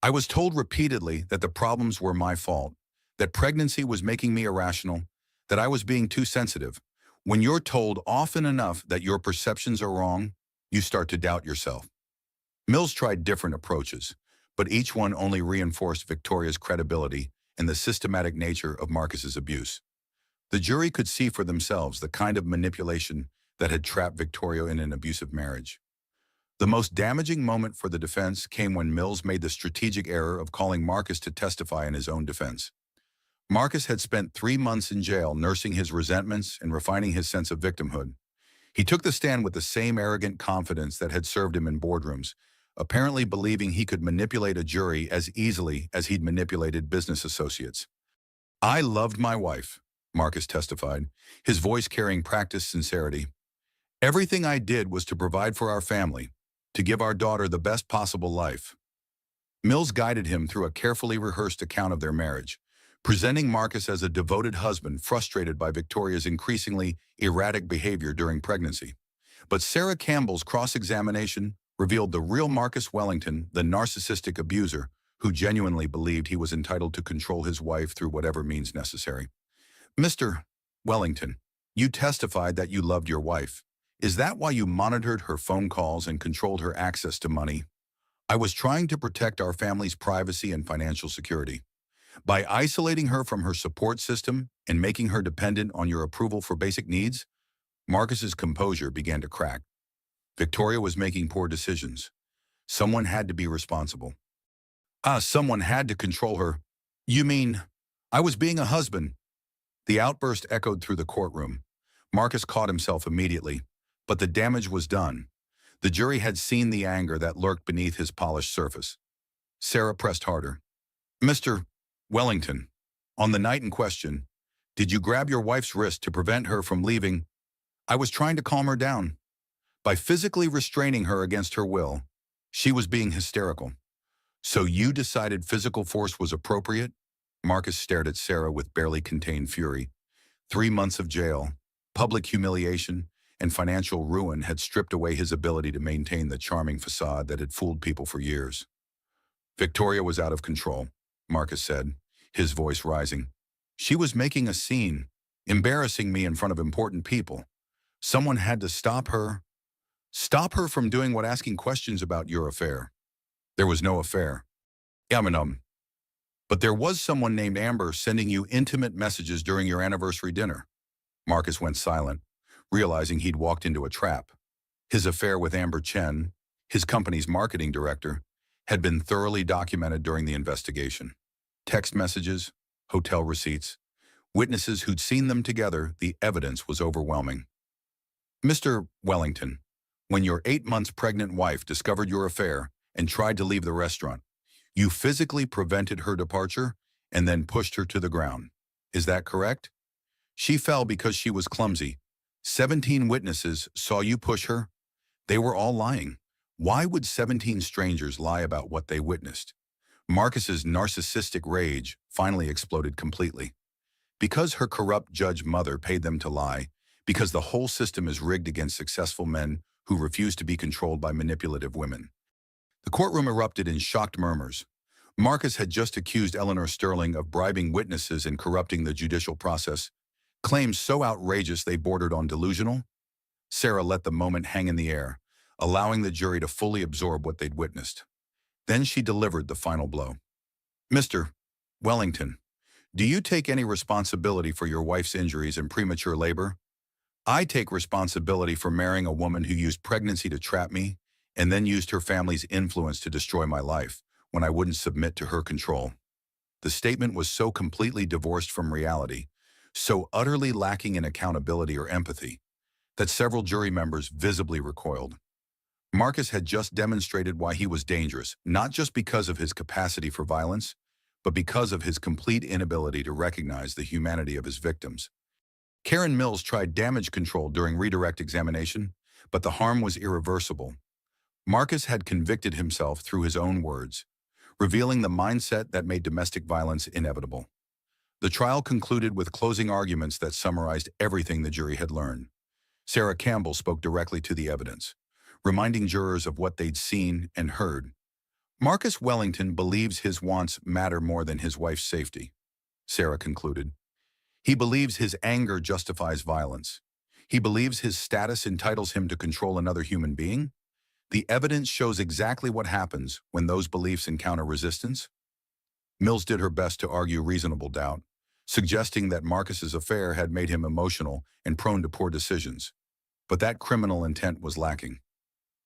I was told repeatedly that the problems were my fault, that pregnancy was making me irrational, that I was being too sensitive. When you're told often enough that your perceptions are wrong, you start to doubt yourself. Mills tried different approaches, but each one only reinforced Victoria's credibility and the systematic nature of Marcus's abuse. The jury could see for themselves the kind of manipulation that had trapped Victoria in an abusive marriage. The most damaging moment for the defense came when Mills made the strategic error of calling Marcus to testify in his own defense. Marcus had spent 3 months in jail nursing his resentments and refining his sense of victimhood. He took the stand with the same arrogant confidence that had served him in boardrooms, apparently believing he could manipulate a jury as easily as he'd manipulated business associates. I loved my wife, Marcus testified, his voice carrying practiced sincerity. Everything I did was to provide for our family, to give our daughter the best possible life. Mills guided him through a carefully rehearsed account of their marriage, presenting Marcus as a devoted husband frustrated by Victoria's increasingly erratic behavior during pregnancy. But Sarah Campbell's cross-examination revealed the real Marcus Wellington, the narcissistic abuser, who genuinely believed he was entitled to control his wife through whatever means necessary. Mr. Wellington, you testified that you loved your wife. Is that why you monitored her phone calls and controlled her access to money? I was trying to protect our family's privacy and financial security. By isolating her from her support system and making her dependent on your approval for basic needs, Marcus's composure began to crack. Victoria was making poor decisions. Someone had to be responsible. Someone had to control her. You mean, I was being a husband? The outburst echoed through the courtroom. Marcus caught himself immediately, but the damage was done. The jury had seen the anger that lurked beneath his polished surface. Sarah pressed harder. Mr. Wellington, on the night in question, did you grab your wife's wrist to prevent her from leaving? I was trying to calm her down. By physically restraining her against her will, she was being hysterical. So you decided physical force was appropriate? Marcus stared at Sarah with barely contained fury. 3 months of jail, public humiliation, and financial ruin had stripped away his ability to maintain the charming facade that had fooled people for years. Victoria was out of control, Marcus said, his voice rising. She was making a scene, embarrassing me in front of important people. Someone had to stop her. Stop her from doing what asking questions about your affair. There was no affair. But there was someone named Amber sending you intimate messages during your anniversary dinner. Marcus went silent, realizing he'd walked into a trap. His affair with Amber Chen, his company's marketing director, had been thoroughly documented during the investigation. Text messages, hotel receipts, witnesses who'd seen them together, the evidence was overwhelming. Mr. Wellington, when your 8 months pregnant wife discovered your affair and tried to leave the restaurant, you physically prevented her departure and then pushed her to the ground. Is that correct? She fell because she was clumsy. 17 witnesses saw you push her. They were all lying. Why would 17 strangers lie about what they witnessed? Marcus's narcissistic rage finally exploded completely. Because her corrupt judge mother paid them to lie, because the whole system is rigged against successful men who refuse to be controlled by manipulative women. The courtroom erupted in shocked murmurs. Marcus had just accused Eleanor Sterling of bribing witnesses and corrupting the judicial process, claims so outrageous they bordered on delusional. Sarah let the moment hang in the air, allowing the jury to fully absorb what they'd witnessed. Then she delivered the final blow. Mr. Wellington, do you take any responsibility for your wife's injuries and premature labor? I take responsibility for marrying a woman who used pregnancy to trap me and then used her family's influence to destroy my life when I wouldn't submit to her control. The statement was so completely divorced from reality, so utterly lacking in accountability or empathy, that several jury members visibly recoiled. Marcus had just demonstrated why he was dangerous, not just because of his capacity for violence, but because of his complete inability to recognize the humanity of his victims. Karen Mills tried damage control during redirect examination, but the harm was irreversible. Marcus had convicted himself through his own words, revealing the mindset that made domestic violence inevitable. The trial concluded with closing arguments that summarized everything the jury had learned. Sarah Campbell spoke directly to the evidence, reminding jurors of what they'd seen and heard. Marcus Wellington believes his wants matter more than his wife's safety, Sarah concluded. He believes his anger justifies violence. He believes his status entitles him to control another human being. The evidence shows exactly what happens when those beliefs encounter resistance. Mills did her best to argue reasonable doubt, suggesting that Marcus's affair had made him emotional and prone to poor decisions. But that criminal intent was lacking.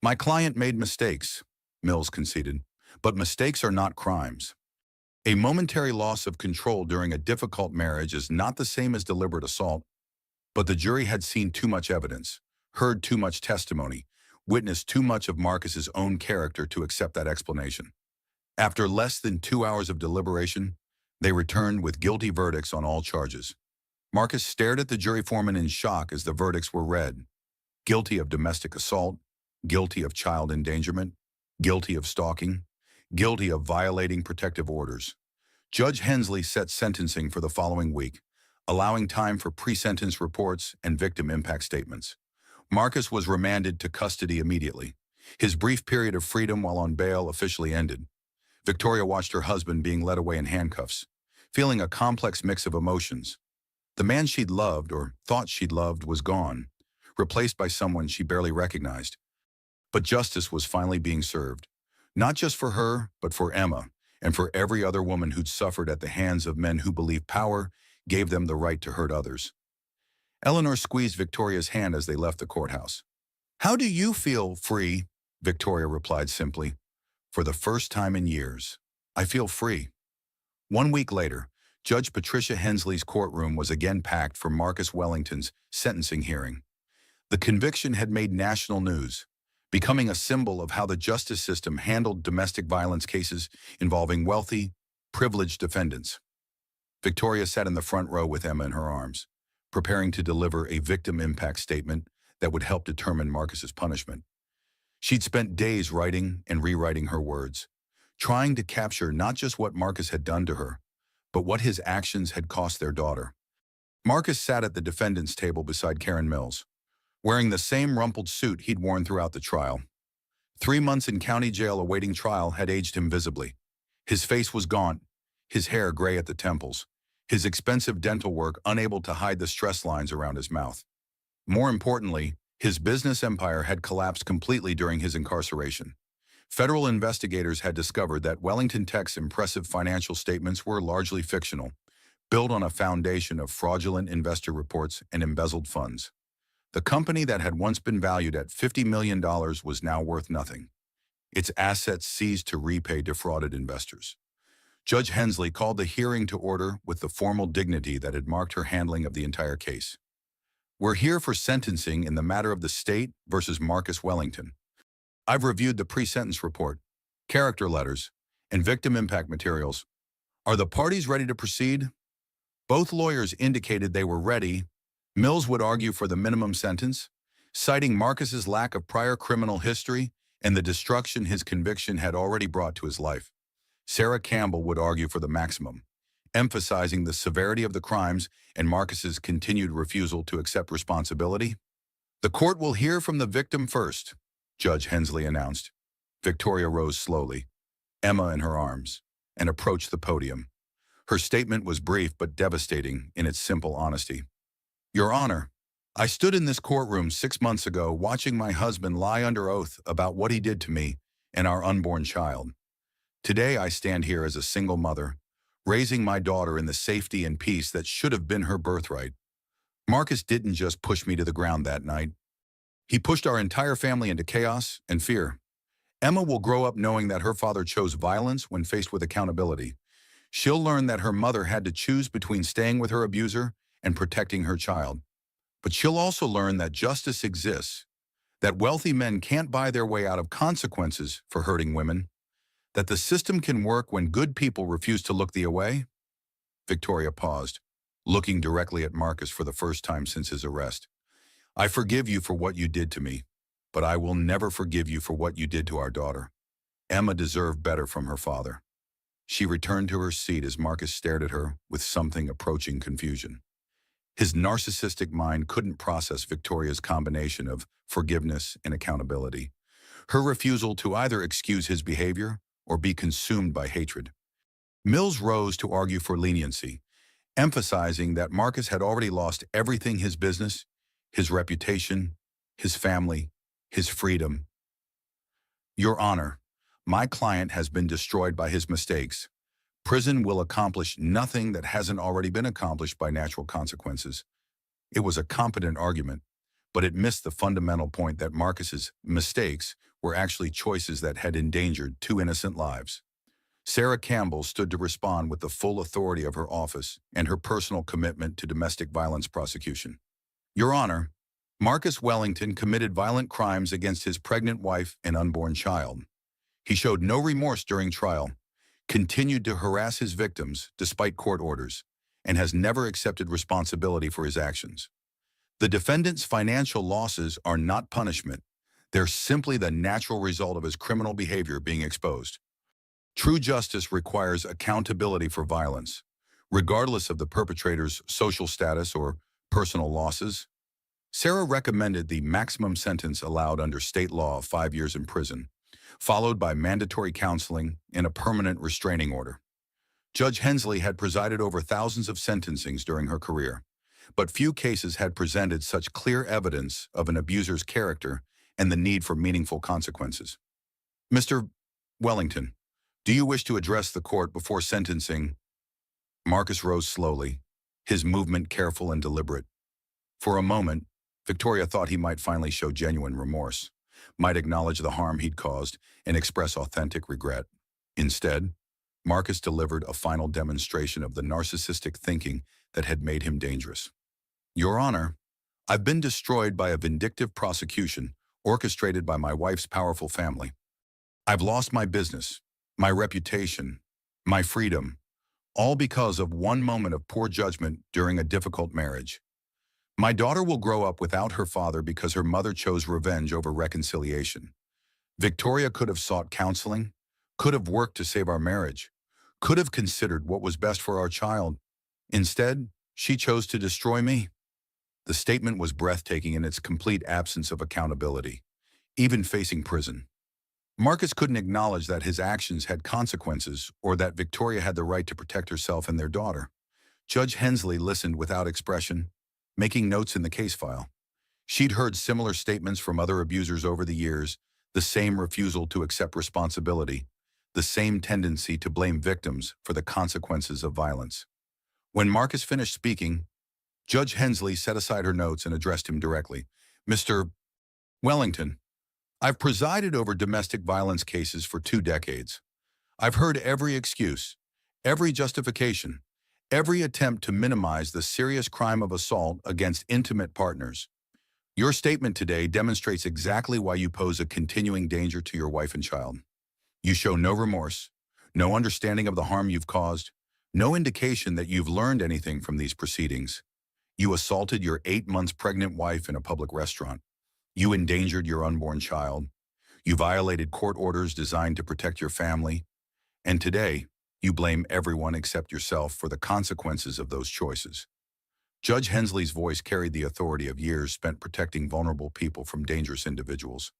My client made mistakes, Mills conceded, but mistakes are not crimes. A momentary loss of control during a difficult marriage is not the same as deliberate assault, but the jury had seen too much evidence, heard too much testimony, witnessed too much of Marcus's own character to accept that explanation. After less than 2 hours of deliberation, they returned with guilty verdicts on all charges. Marcus stared at the jury foreman in shock as the verdicts were read. Guilty of domestic assault, guilty of child endangerment, guilty of stalking, guilty of violating protective orders. Judge Hensley set sentencing for the following week, allowing time for pre-sentence reports and victim impact statements. Marcus was remanded to custody immediately. His brief period of freedom while on bail officially ended. Victoria watched her husband being led away in handcuffs, feeling a complex mix of emotions. The man she'd loved, or thought she'd loved, was gone, replaced by someone she barely recognized. But justice was finally being served, not just for her, but for Emma, and for every other woman who'd suffered at the hands of men who believed power gave them the right to hurt others. Eleanor squeezed Victoria's hand as they left the courthouse. How do you feel, free? Victoria replied simply. For the first time in years, I feel free. 1 week later, Judge Patricia Hensley's courtroom was again packed for Marcus Wellington's sentencing hearing. The conviction had made national news, becoming a symbol of how the justice system handled domestic violence cases involving wealthy, privileged defendants. Victoria sat in the front row with Emma in her arms, preparing to deliver a victim impact statement that would help determine Marcus's punishment. She'd spent days writing and rewriting her words, trying to capture not just what Marcus had done to her, but what his actions had cost their daughter. Marcus sat at the defendant's table beside Karen Mills, wearing the same rumpled suit he'd worn throughout the trial. 3 months in county jail awaiting trial had aged him visibly. His face was gaunt, his hair gray at the temples, his expensive dental work unable to hide the stress lines around his mouth. More importantly, his business empire had collapsed completely during his incarceration. Federal investigators had discovered that Wellington Tech's impressive financial statements were largely fictional, built on a foundation of fraudulent investor reports and embezzled funds. The company that had once been valued at $50 million was now worth nothing, its assets seized to repay defrauded investors. Judge Hensley called the hearing to order with the formal dignity that had marked her handling of the entire case. We're here for sentencing in the matter of the state versus Marcus Wellington. I've reviewed the pre-sentence report, character letters, and victim impact materials. Are the parties ready to proceed? Both lawyers indicated they were ready. Mills would argue for the minimum sentence, citing Marcus's lack of prior criminal history and the destruction his conviction had already brought to his life. Sarah Campbell would argue for the maximum, emphasizing the severity of the crimes and Marcus's continued refusal to accept responsibility. The court will hear from the victim first, Judge Hensley announced. Victoria rose slowly, Emma in her arms, and approached the podium. Her statement was brief but devastating in its simple honesty. Your Honor, I stood in this courtroom 6 months ago watching my husband lie under oath about what he did to me and our unborn child. Today I stand here as a single mother, raising my daughter in the safety and peace that should have been her birthright. Marcus didn't just push me to the ground that night. He pushed our entire family into chaos and fear. Emma will grow up knowing that her father chose violence when faced with accountability. She'll learn that her mother had to choose between staying with her abuser and protecting her child. But she'll also learn that justice exists, that wealthy men can't buy their way out of consequences for hurting women, that the system can work when good people refuse to look the away. Victoria paused, looking directly at Marcus for the first time since his arrest. I forgive you for what you did to me, but I will never forgive you for what you did to our daughter. Emma deserved better from her father. She returned to her seat as Marcus stared at her with something approaching confusion. His narcissistic mind couldn't process Victoria's combination of forgiveness and accountability. Her refusal to either excuse his behavior or be consumed by hatred. Mills rose to argue for leniency, emphasizing that Marcus had already lost everything: his business, his reputation, his family, his freedom. Your Honor, my client has been destroyed by his mistakes. Prison will accomplish nothing that hasn't already been accomplished by natural consequences. It was a competent argument, but it missed the fundamental point that Marcus's mistakes were actually choices that had endangered two innocent lives. Sarah Campbell stood to respond with the full authority of her office and her personal commitment to domestic violence prosecution. Your Honor, Marcus Wellington committed violent crimes against his pregnant wife and unborn child. He showed no remorse during trial, continued to harass his victims despite court orders, and has never accepted responsibility for his actions. The defendant's financial losses are not punishment. They're simply the natural result of his criminal behavior being exposed. True justice requires accountability for violence, regardless of the perpetrator's social status or personal losses. Sarah recommended the maximum sentence allowed under state law of 5 years in prison, followed by mandatory counseling and a permanent restraining order. Judge Hensley had presided over thousands of sentencings during her career, but few cases had presented such clear evidence of an abuser's character and the need for meaningful consequences. Mr. Wellington, do you wish to address the court before sentencing? Marcus rose slowly, his movement careful and deliberate. For a moment, Victoria thought he might finally show genuine remorse, might acknowledge the harm he'd caused, and express authentic regret. Instead, Marcus delivered a final demonstration of the narcissistic thinking that had made him dangerous. Your Honor, I've been destroyed by a vindictive prosecution orchestrated by my wife's powerful family. I've lost my business, my reputation, my freedom, all because of one moment of poor judgment during a difficult marriage. My daughter will grow up without her father because her mother chose revenge over reconciliation. Victoria could have sought counseling, could have worked to save our marriage, could have considered what was best for our child. Instead, she chose to destroy me. The statement was breathtaking in its complete absence of accountability, even facing prison. Marcus couldn't acknowledge that his actions had consequences or that Victoria had the right to protect herself and their daughter. Judge Hensley listened without expression, making notes in the case file. She'd heard similar statements from other abusers over the years, the same refusal to accept responsibility, the same tendency to blame victims for the consequences of violence. When Marcus finished speaking, Judge Hensley set aside her notes and addressed him directly. Mr. Wellington, I've presided over domestic violence cases for 2 decades. I've heard every excuse, every justification, every attempt to minimize the serious crime of assault against intimate partners. Your statement today demonstrates exactly why you pose a continuing danger to your wife and child. You show no remorse, no understanding of the harm you've caused, no indication that you've learned anything from these proceedings. You assaulted your 8 months pregnant wife in a public restaurant. You endangered your unborn child. You violated court orders designed to protect your family. And today, you blame everyone except yourself for the consequences of those choices. Judge Hensley's voice carried the authority of years spent protecting vulnerable people from dangerous individuals.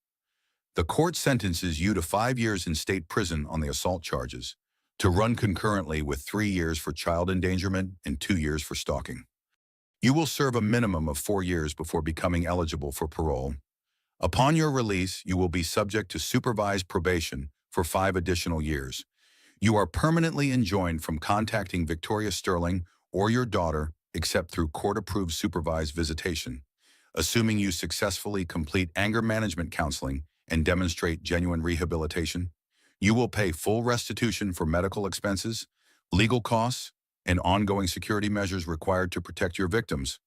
The court sentences you to 5 years in state prison on the assault charges, to run concurrently with 3 years for child endangerment and 2 years for stalking. You will serve a minimum of 4 years before becoming eligible for parole. Upon your release, you will be subject to supervised probation for 5 additional years. You are permanently enjoined from contacting Victoria Sterling or your daughter except through court-approved supervised visitation. Assuming you successfully complete anger management counseling and demonstrate genuine rehabilitation, you will pay full restitution for medical expenses, legal costs, and ongoing security measures required to protect your victims.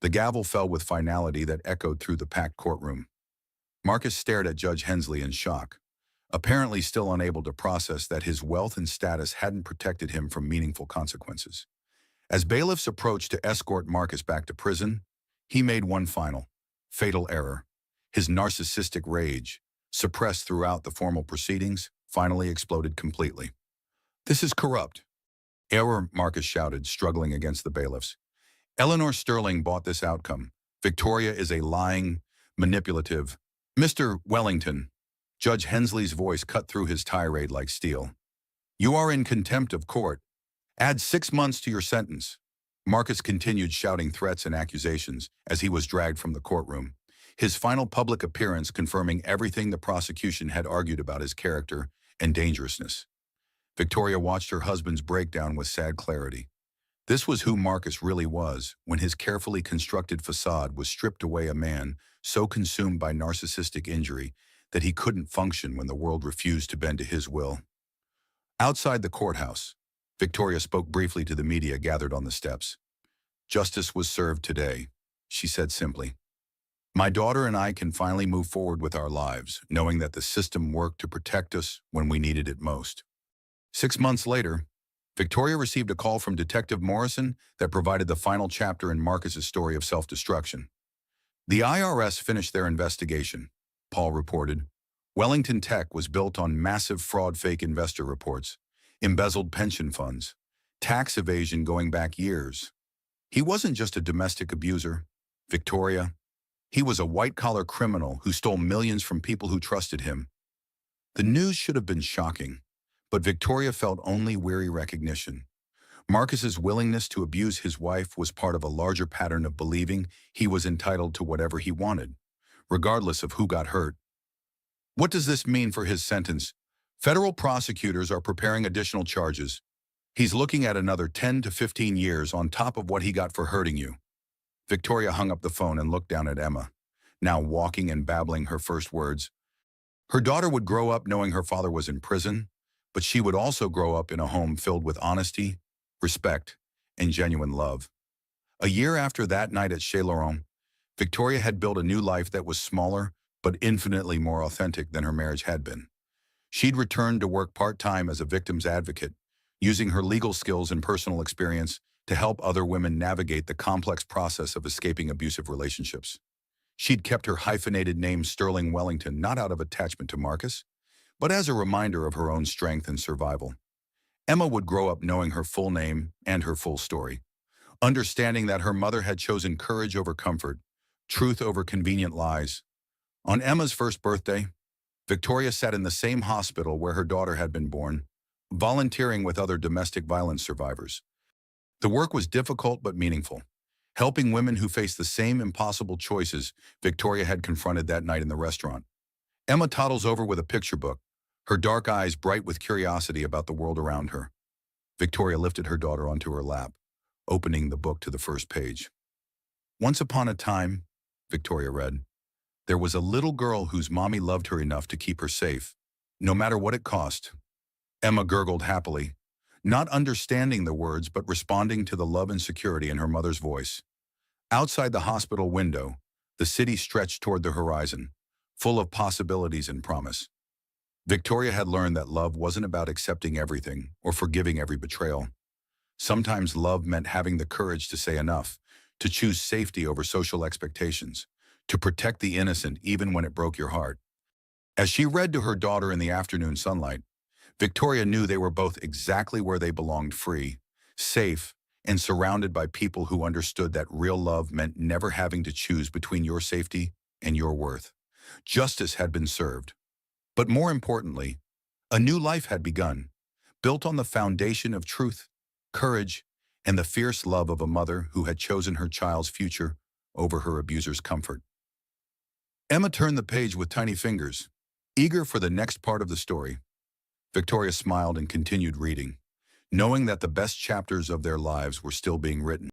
The gavel fell with finality that echoed through the packed courtroom. Marcus stared at Judge Hensley in shock, apparently still unable to process that his wealth and status hadn't protected him from meaningful consequences. As bailiffs approached to escort Marcus back to prison, he made one final, fatal error. His narcissistic rage, suppressed throughout the formal proceedings, finally exploded completely. "This is corrupt." "Error," Marcus shouted, struggling against the bailiffs. "Eleanor Sterling bought this outcome. Victoria is a lying, manipulative—" "Mr. Wellington," Judge Hensley's voice cut through his tirade like steel. "You are in contempt of court. Add 6 months to your sentence." Marcus continued shouting threats and accusations as he was dragged from the courtroom, his final public appearance confirming everything the prosecution had argued about his character and dangerousness. Victoria watched her husband's breakdown with sad clarity. This was who Marcus really was when his carefully constructed facade was stripped away, a man so consumed by narcissistic injury that he couldn't function when the world refused to bend to his will. Outside the courthouse, Victoria spoke briefly to the media gathered on the steps. "Justice was served today," she said simply. "My daughter and I can finally move forward with our lives, knowing that the system worked to protect us when we needed it most." 6 months later, Victoria received a call from Detective Morrison that provided the final chapter in Marcus's story of self-destruction. "The IRS finished their investigation," Paul reported. "Wellington Tech was built on massive fraud, fake investor reports, embezzled pension funds, tax evasion going back years. He wasn't just a domestic abuser, Victoria. He was a white-collar criminal who stole millions from people who trusted him." The news should have been shocking, but Victoria felt only weary recognition. Marcus's willingness to abuse his wife was part of a larger pattern of believing he was entitled to whatever he wanted, regardless of who got hurt. "What does this mean for his sentence?" "Federal prosecutors are preparing additional charges. He's looking at another 10 to 15 years on top of what he got for hurting you." Victoria hung up the phone and looked down at Emma, now walking and babbling her first words. Her daughter would grow up knowing her father was in prison, but she would also grow up in a home filled with honesty, respect, and genuine love. A year after that night at Chez Laurent, Victoria had built a new life that was smaller but infinitely more authentic than her marriage had been. She'd returned to work part-time as a victim's advocate, using her legal skills and personal experience to help other women navigate the complex process of escaping abusive relationships. She'd kept her hyphenated name Sterling Wellington not out of attachment to Marcus, but as a reminder of her own strength and survival. Emma would grow up knowing her full name and her full story, understanding that her mother had chosen courage over comfort, truth over convenient lies. On Emma's first birthday, Victoria sat in the same hospital where her daughter had been born, volunteering with other domestic violence survivors. The work was difficult but meaningful, helping women who faced the same impossible choices Victoria had confronted that night in the restaurant. Emma toddles over with a picture book, her dark eyes bright with curiosity about the world around her. Victoria lifted her daughter onto her lap, opening the book to the first page. "Once upon a time," Victoria read, "there was a little girl whose mommy loved her enough to keep her safe, no matter what it cost." Emma gurgled happily, not understanding the words but responding to the love and security in her mother's voice. Outside the hospital window, the city stretched toward the horizon, full of possibilities and promise. Victoria had learned that love wasn't about accepting everything or forgiving every betrayal. Sometimes love meant having the courage to say enough, to choose safety over social expectations, to protect the innocent even when it broke your heart. As she read to her daughter in the afternoon sunlight, Victoria knew they were both exactly where they belonged, free, safe, and surrounded by people who understood that real love meant never having to choose between your safety and your worth. Justice had been served. But more importantly, a new life had begun, built on the foundation of truth, courage, and the fierce love of a mother who had chosen her child's future over her abuser's comfort. Emma turned the page with tiny fingers, eager for the next part of the story. Victoria smiled and continued reading, knowing that the best chapters of their lives were still being written.